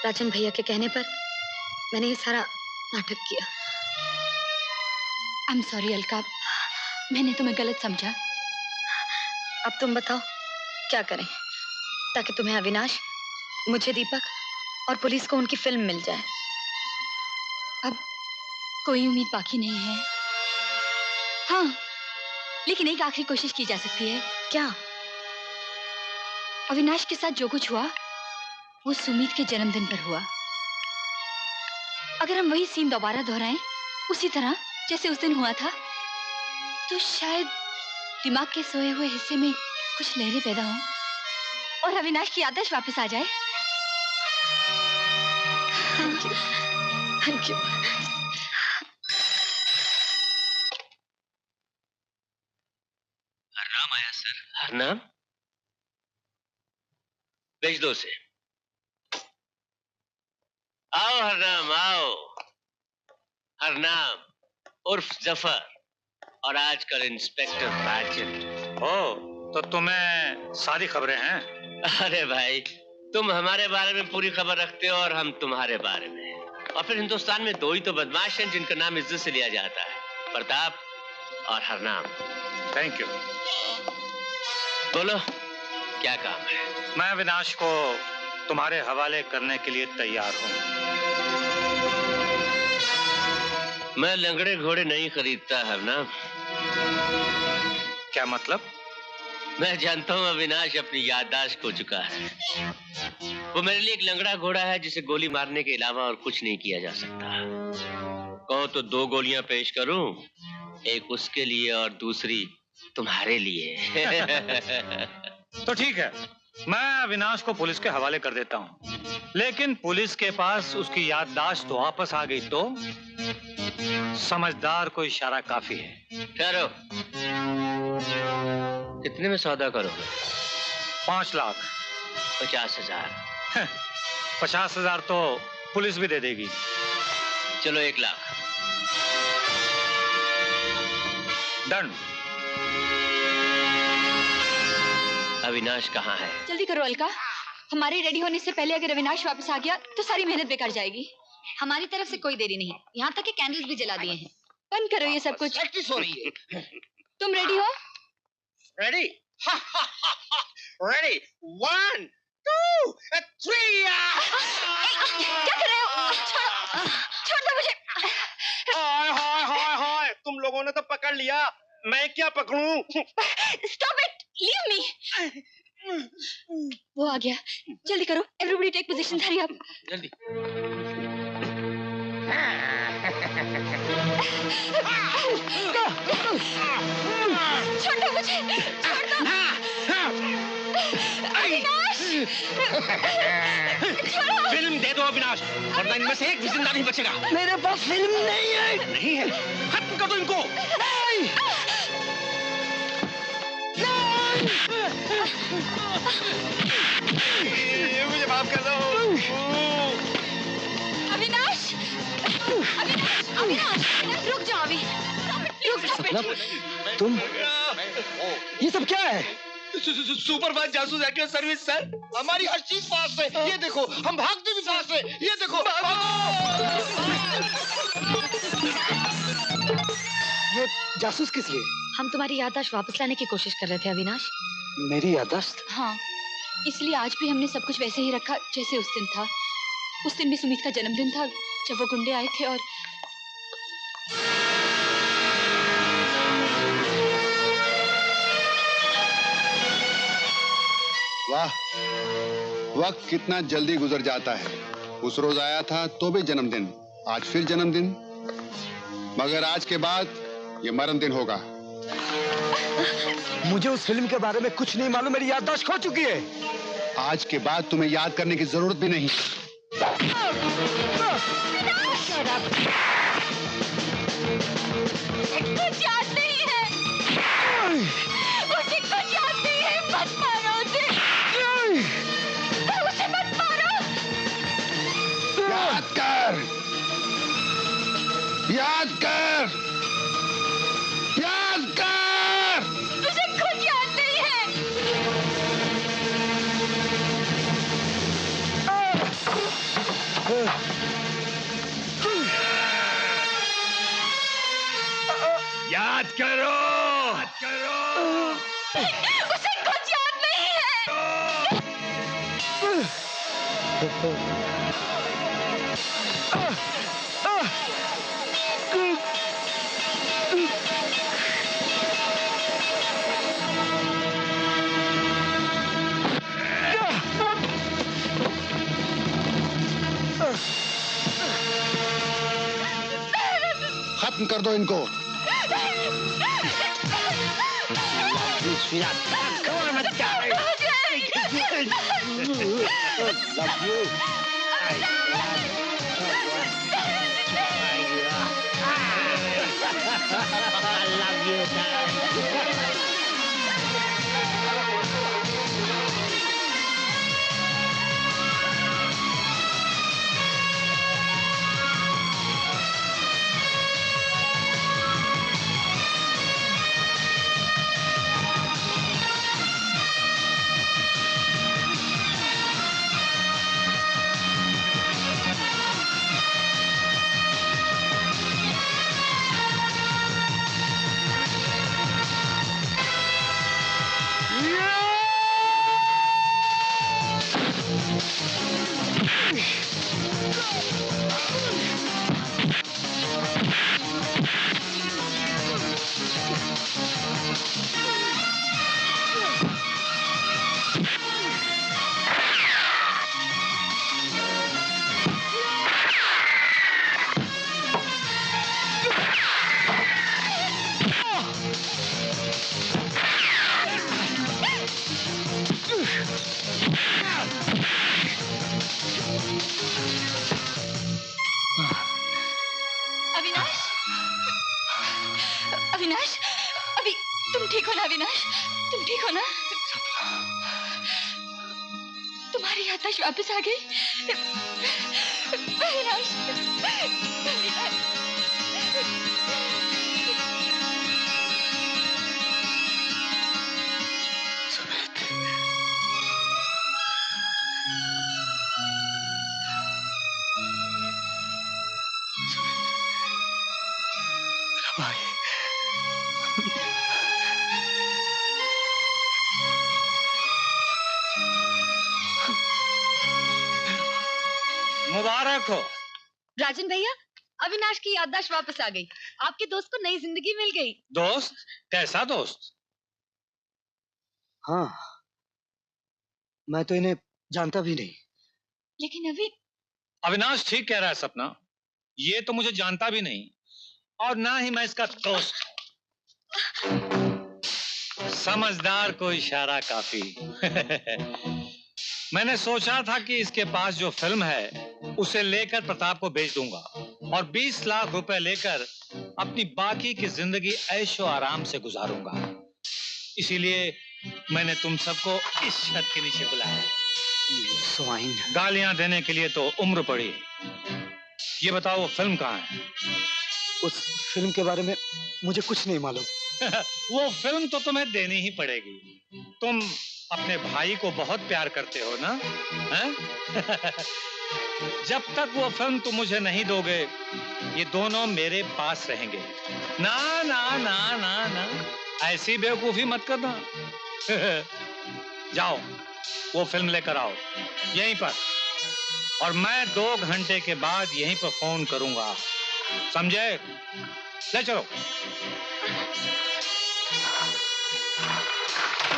T: राजन भैया के कहने पर मैंने ये सारा नाटक किया।
I: आई एम सॉरी अलका, मैंने तुम्हें गलत समझा।
T: अब तुम बताओ क्या करें ताकि तुम्हें अविनाश, मुझे दीपक और पुलिस को उनकी फिल्म मिल जाए।
I: अब कोई उम्मीद बाकी नहीं है। हाँ, लेकिन एक आखिरी कोशिश की जा सकती है।
T: क्या?
I: अविनाश के साथ जो कुछ हुआ वो सुमित के जन्मदिन पर हुआ। अगर हम वही सीन दोबारा दोहराएं उसी तरह जैसे उस दिन हुआ था, तो शायद दिमाग के सोए हुए हिस्से में कुछ लहरें पैदा हों और अविनाश की याददाश्त वापस आ जाए।
T: Thank you.
S: हरनाम आया सर। हरनाम? भेज दो उसे। आओ हरनाम आओ। हरनाम उर्फ जफर और आजकल इंस्पेक्टर राजन।
L: ओ, तो तुम्हें सारी खबरें हैं?
S: अरे भाई, तुम हमारे बारे में पूरी खबर रखते हो और हम तुम्हारे बारे में। और फिर हिंदुस्तान में दो ही तो बदमाश हैं जिनका नाम इज्जत से लिया जाता है, प्रताप और हरनाम।
L: Thank you.
S: बोलो क्या काम है?
L: मैं अविनाश को तुम्हारे हवाले करने के लिए तैयार हूँ।
S: मैं लंगड़े घोड़े नहीं खरीदता हरनाम।
L: क्या मतलब?
S: मैं जानता हूँ अविनाश अपनी याददाश्त खो चुका है। वो मेरे लिए एक लंगड़ा घोड़ा है जिसे गोली मारने के अलावा और कुछ नहीं किया जा सकता। कहो तो 2 गोलियां पेश करूं, एक उसके लिए और दूसरी तुम्हारे लिए।
L: तो ठीक है, मैं अविनाश को पुलिस के हवाले कर देता हूँ, लेकिन पुलिस के पास उसकी याददाश्त वापस आ गई तो समझदार को इशारा काफी है।
S: ठहरो, कितने में सौदा करोगे?
L: 5 लाख।
S: 50,000।
L: 50,000 तो पुलिस भी दे देगी।
S: चलो 1 लाख।
L: डन।
S: अविनाश कहाँ है?
I: जल्दी करो अलका, हमारे रेडी होने से पहले अगर अविनाश वापस आ गया तो सारी मेहनत बेकार जाएगी।
T: हमारी तरफ से कोई देरी नहीं, यहाँ तक कि कैंडल्स भी जला दिए हैं।
I: बंद करो ये सब कुछ।
J: प्रैक्टिस हो रही है।
I: तुम रेडी हो?
J: रेडी? रेडी। 1 2 3।
I: क्या कर रहे हो? छोड़ दो मुझे।
J: हाय हाय हाय हाय, तुम लोगों ने तो पकड़ लिया, मैं क्या पकड़ूं?
I: Stop it! Leave me! वो आ गया, जल्दी करो। Everybody take position, hurry up.
S: जल्दी।
I: छोड़ दो मुझे, छोड़ दो। अविनाश!
D: फिल्म दे दो अविनाश, वरना इनमें से एक भी जिंदा नहीं बचेगा।
H: मेरे पास फिल्म नहीं है।
D: नहीं है, खत्म कर दो इनको।
H: नहीं।
D: मुझे माफ कर दो।
I: अविनाश, अविनाश, अविनाश, रुक जाओ अभी, रुक जाओ
M: सपना, तुम ये सब क्या है?
N: सुपरफास्ट जासूस एक्टिव सर्विस सर, हमारी हर चीज फास्ट है। ये देखो, हम भागते भी फास्ट है। ये देखो,
M: ये जासूस किस लिए?
I: हम तुम्हारी याददाश्त वापस लाने की कोशिश कर रहे थे अविनाश।
M: मेरी याददाश्त?
I: हाँ, इसलिए आज भी हमने सब कुछ वैसे ही रखा जैसे उस दिन था। उस दिन भी सुमित का जन्मदिन था जब वो गुंडे आए थे और
P: वाह, वक्त कितना जल्दी गुजर जाता है। उस रोज आया था तो भी जन्मदिन, आज फिर जन्मदिन, मगर आज के बाद ये मरण दिन होगा।
M: मुझे उस फिल्म के बारे में कुछ नहीं मालूम, मेरी याददाश्त खो चुकी है।
P: आज के बाद तुम्हें याद करने की जरूरत भी नहीं।
I: कुछ याद नहीं है, उसे कुछ याद नहीं है, मत मारो उसे, उसे मत मारो।
P: याद कर, याद कर, याद कर।
I: उसे कुछ याद नहीं है।
D: याद करो, याद करो।
I: उसे कुछ याद नहीं है।
P: खत्म कर दो इनको।
I: अविनाश, अविनाश, अभी तुम ठीक हो ना? अविनाश, तुम ठीक हो ना? तुम्हारी याददाश्त वापस आ गई? अविनाश, अविनाश।
L: मुबारक हो।
T: राजन भैया, अविनाश की याददाश्त वापस आ गई। आपके दोस्त को नई जिंदगी मिल गई।
L: दोस्त? कैसा दोस्त?
M: हाँ, मैं तो इन्हें जानता भी नहीं।
I: लेकिन अभी
L: अविनाश ठीक कह रहा है सपना, ये तो मुझे जानता भी नहीं और ना ही मैं इसका दोस्त। समझदार को इशारा काफी। मैंने सोचा था कि इसके पास जो फिल्म है उसे लेकर प्रताप को बेच दूंगा और 20 लाख रुपए लेकर अपनी बाकी की जिंदगी ऐशो आराम से गुजारूंगा। इसीलिए मैंने तुम सबको इस छत के नीचे बुलाया।
M: स्वाइन,
L: गालियां देने के लिए तो उम्र पड़ी। ये बताओ वो फिल्म कहाँ है?
M: उस फिल्म के बारे में मुझे कुछ नहीं मालूम।
L: वो फिल्म तो तुम्हें देनी ही पड़ेगी। तुम अपने भाई को बहुत प्यार करते हो ना? जब तक वो फिल्म तुम मुझे नहीं दोगे, ये दोनों मेरे पास रहेंगे। ना ना ना ना ना, ऐसी बेवकूफी मत करना। जाओ, वो फिल्म लेकर आओ यहीं पर, और मैं 2 घंटे के बाद यहीं पर फोन करूंगा, समझे? ले चलो।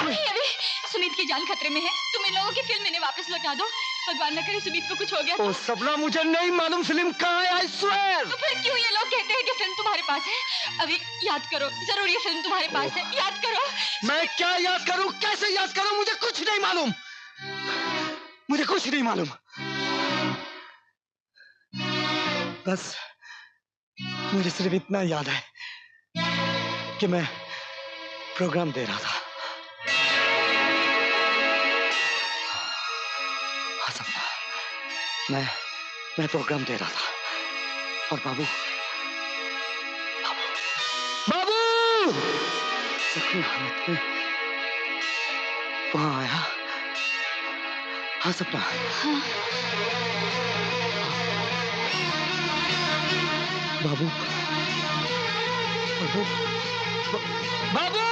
I: अरे सुमित की जान खतरे में है। तुम इन लोगों की फिल्म इन्हें वापस लौटा दो। भगवान न करे सुमित को कुछ हो गया
M: तो। सपना, मुझे नहीं मालूम फिल्म कहाँ है, I swear।
I: तो फिर क्यों ये लोग कहते हैं कि फिल्म तुम्हारे पास है? अभी याद करो, जरूर ये फिल्म तुम्हारे पास है। याद करो।
M: मैं क्या याद करूं, कैसे याद करूं? मुझे कुछ नहीं मालूम, मुझे कुछ नहीं मालूम। बस मुझे सिर्फ इतना याद है कि मैं प्रोग्राम दे रहा था। हाँ सपना, मैं प्रोग्राम दे रहा था और बाबू जख्मी हालत में वहां आया। हाँ सपना।
I: हाँ।
M: बाबू बाबू बाबू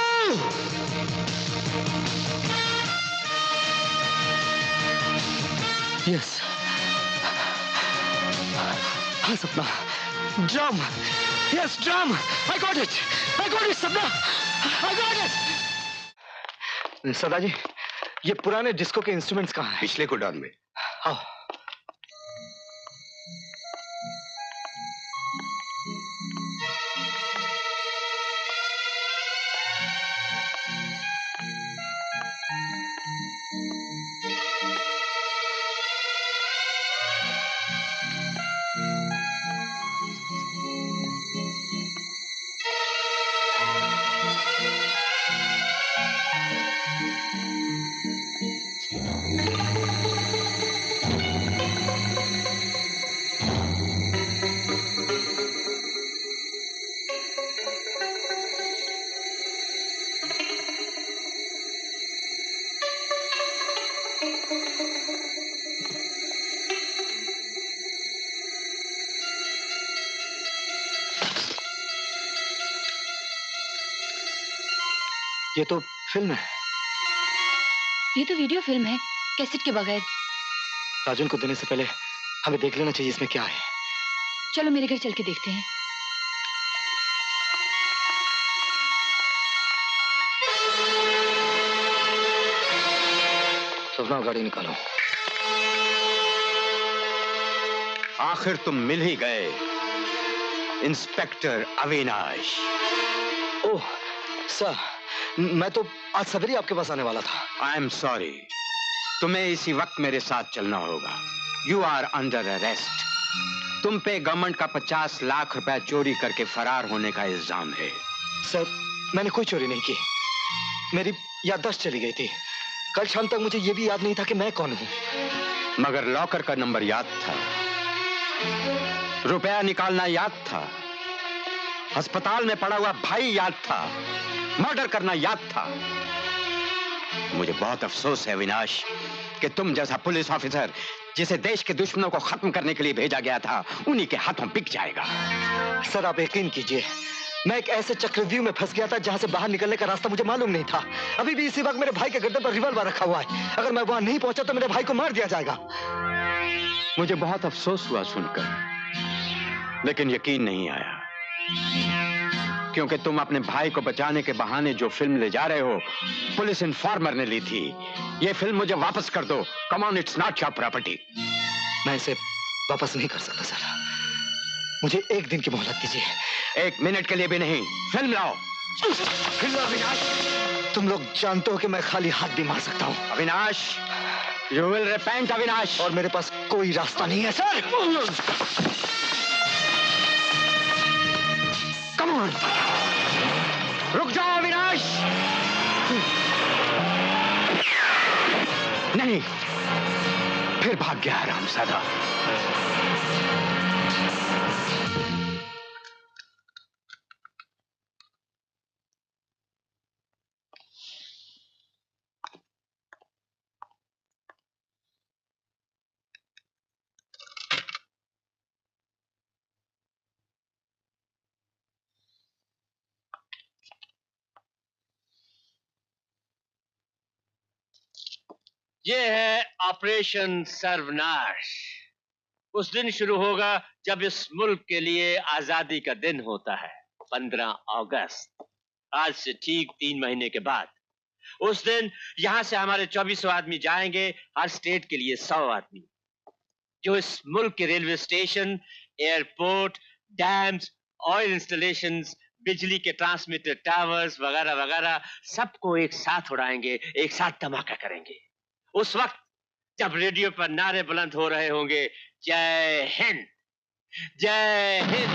M: यस। हाँ सपना, drum, yes drum, I got it सपना, आई गॉट इट। सदाजी, ये पुराने डिस्को के इंस्ट्रूमेंट्स कहाँ हैं?
B: पिछले गोडाउन में।
M: हाँ। ये तो फिल्म है।
I: ये तो वीडियो फिल्म है, कैसेट के बगैर।
M: राजन को देने से पहले हमें देख लेना चाहिए इसमें क्या है।
I: चलो मेरे घर चल के देखते हैं।
M: सपना, गाड़ी निकालो।
B: आखिर तुम मिल ही गए, इंस्पेक्टर अविनाश।
M: ओह सर, मैं तो आज सवेरे आपके पास आने वाला था।
B: आई एम सॉरी, तुम्हें इसी वक्त मेरे साथ चलना होगा। You are under arrest. तुम पे गवर्नमेंट का 50 लाख रुपया चोरी करके फरार होने का इल्जाम है।
M: सर, मैंने कोई चोरी नहीं की, मेरी याददाश्त चली गई थी। कल शाम तक मुझे यह भी याद नहीं था कि मैं कौन हूं।
B: मगर लॉकर का नंबर याद था, रुपया निकालना याद था, अस्पताल में पड़ा हुआ भाई याद था, मर्डर करना याद था। मुझे बहुत अफसोस है अविनाश कि तुम जैसा पुलिस ऑफिसर जिसे देश के दुश्मनों को खत्म करने के लिए भेजा गया था, उन्हीं के हाथों बिक जाएगा।
M: सर, आप यकीन कीजिए, मैं एक ऐसे चक्रव्यूह में फंस गया था जहां से बाहर निकलने का रास्ता मुझे मालूम नहीं था। अभी भी इसी वक्त मेरे भाई के गर्दन पर रिवॉल्वर रखा हुआ है। अगर मैं वहां नहीं पहुंचा तो मेरे भाई को मार दिया जाएगा।
B: मुझे बहुत अफसोस हुआ सुनकर, लेकिन यकीन नहीं आया, क्योंकि तुम अपने भाई को बचाने के बहाने जो फिल्म ले जा रहे हो, पुलिस इन्फॉर्मर ने ली थी। ये फिल्म मुझे वापस कर दो। Come on, it's not your property.
M: मैं इसे वापस नहीं कर सकता सर, मुझे एक दिन की मोहलत दीजिए।
B: 1 मिनट के लिए भी नहीं। फिल्म लाओ।
M: फिल्म अविनाश, तुम लोग जानते हो कि मैं खाली हाथ भी मार सकता हूँ।
B: Avinash, You will repent, Avinash.
M: और मेरे पास कोई रास्ता नहीं है सर।
B: Come on, रुक जाओ अविनाश। नहीं, फिर भाग गया हरामजादा।
D: ये है ऑपरेशन सर्वनाश। उस दिन शुरू होगा जब इस मुल्क के लिए आजादी का दिन होता है, 15 अगस्त। आज से ठीक 3 महीने के बाद उस दिन यहां से हमारे 2400 आदमी जाएंगे, हर स्टेट के लिए 100 आदमी, जो इस मुल्क के railway station, airport, dams, oil installations, बिजली के ट्रांसमीटर टावर्स वगैरह वगैरह सबको एक साथ उड़ाएंगे, एक साथ धमाका करेंगे। उस वक्त जब रेडियो पर नारे बुलंद हो रहे होंगे, जय हिंद, जय हिंद,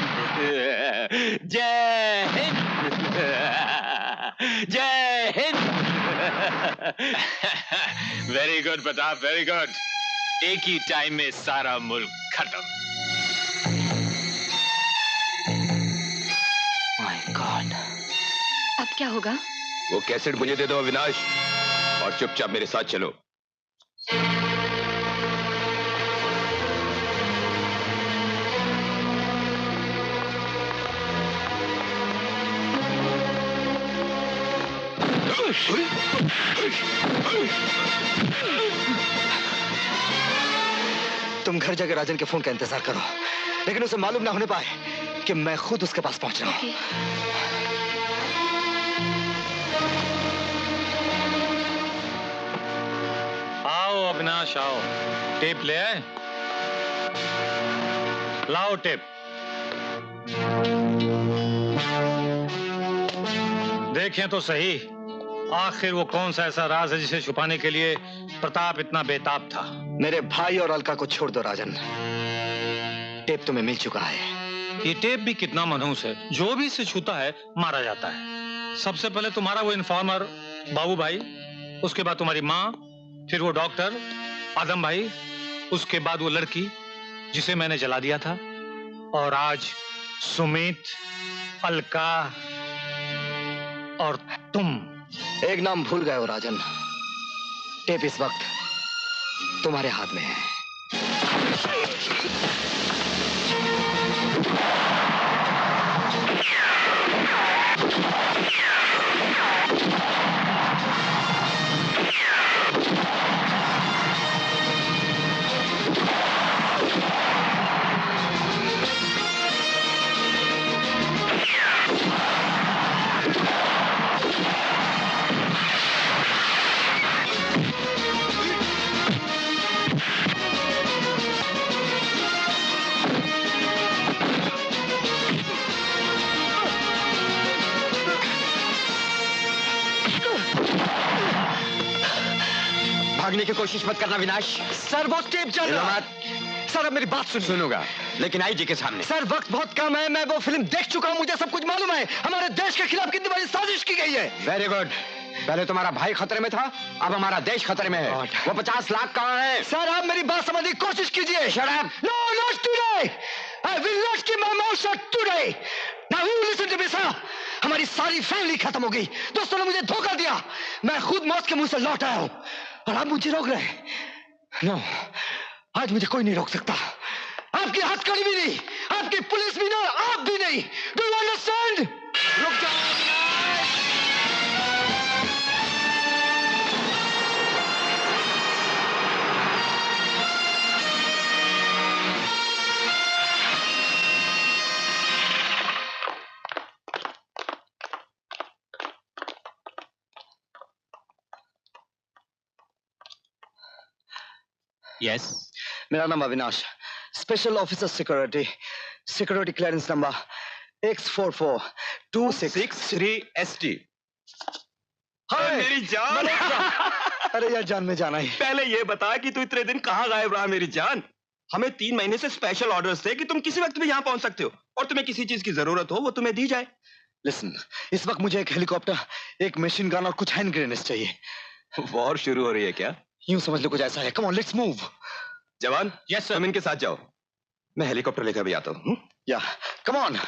D: जय हिंद, जय Hind.
C: Very good Pratap, very good. एक ही टाइम में सारा मुल्क खत्म।
T: माय गॉड, अब क्या होगा?
U: वो कैसेट मुझे दे दो अविनाश, और चुपचाप मेरे साथ चलो।
M: तुम घर जाकर राजन के फोन का इंतजार करो, लेकिन उसे मालूम ना होने पाए कि मैं खुद उसके पास पहुंच रहा हूं।
L: आओ अविनाश आओ, टेप ले आए? लाओ टेप। देखें तो सही, आखिर वो कौन सा ऐसा राज है जिसे छुपाने के लिए प्रताप इतना बेताब था।
M: मेरे भाई और अलका को छोड़ दो राजन, टेप तुम्हें मिल चुका है।
L: ये टेप भी कितना मनहूस है, जो भी इसे छूता है मारा जाता है। सबसे पहले तुम्हारा वो इन्फॉर्मर बाबू भाई, उसके बाद तुम्हारी माँ, फिर वो डॉक्टर आदम भाई, उसके बाद वो लड़की जिसे मैंने जला दिया था, और आज सुमित, अलका और तुम।
M: एक नाम भूल गए हो राजन, टेप इस वक्त तुम्हारे हाथ में है।
B: भागने की कोशिश मत करना विनाश।
M: सर वो टेप चल रहा है। सर अब मेरी बात
B: सुनूंगा, लेकिन आईजी के सामने।
M: सर वक्त बहुत कम है, मैं वो फिल्म देख चुका हूं, मुझे सब कुछ मालूम है। हमारे देश के खिलाफ कितनी बड़ी साजिश की गई है।
B: Very good. पहले तुम्हारा भाई खतरे में था, अब हमारा देश खतरे में है। वो 50 लाख कहाँ है?
M: सर आप मेरी बात समझने की कोशिश कीजिए।
B: Shut up!
M: No, not today. I will not keep my mouth shut today. Now you listen to me, sir. हमारी सारी फैमिली खत्म हो गई। दोस्तों ने मुझे धोखा दिया, मैं खुद मौत के मुंह से लौट आया हूं, और आप मुझे रोक रहे हैं। नो, आज मुझे कोई नहीं रोक सकता। आपकी हथकड़ी भी नहीं, आपकी पुलिस भी नहीं, आप भी नहीं। Do you understand? रुक जाओ।
C: यस,
M: मेरा नाम Avinash, special officer security, security clearance number X442663ST।
C: मेरी जान।
M: अरे यार जान में जाना ही।
A: पहले ये बता कि तू इतने दिन कहाँ गायब रहा मेरी जान। हमें 3 महीने से स्पेशल ऑर्डर्स थे कि तुम किसी वक्त भी यहाँ पहुंच सकते हो और तुम्हें किसी चीज की जरूरत हो वो तुम्हें दी जाए।
M: लिसन, इस वक्त मुझे एक हेलीकॉप्टर, एक मशीन गन और कुछ हैंड ग्रेनेड्स चाहिए।
A: वॉर शुरू हो रही है क्या?
M: यूं समझ लो कुछ ऐसा है। Come on let's move.
A: जवान, यस सर, तुम इनके साथ जाओ, मैं हेलीकॉप्टर लेकर भी आता हूँ।
M: या कम ऑन।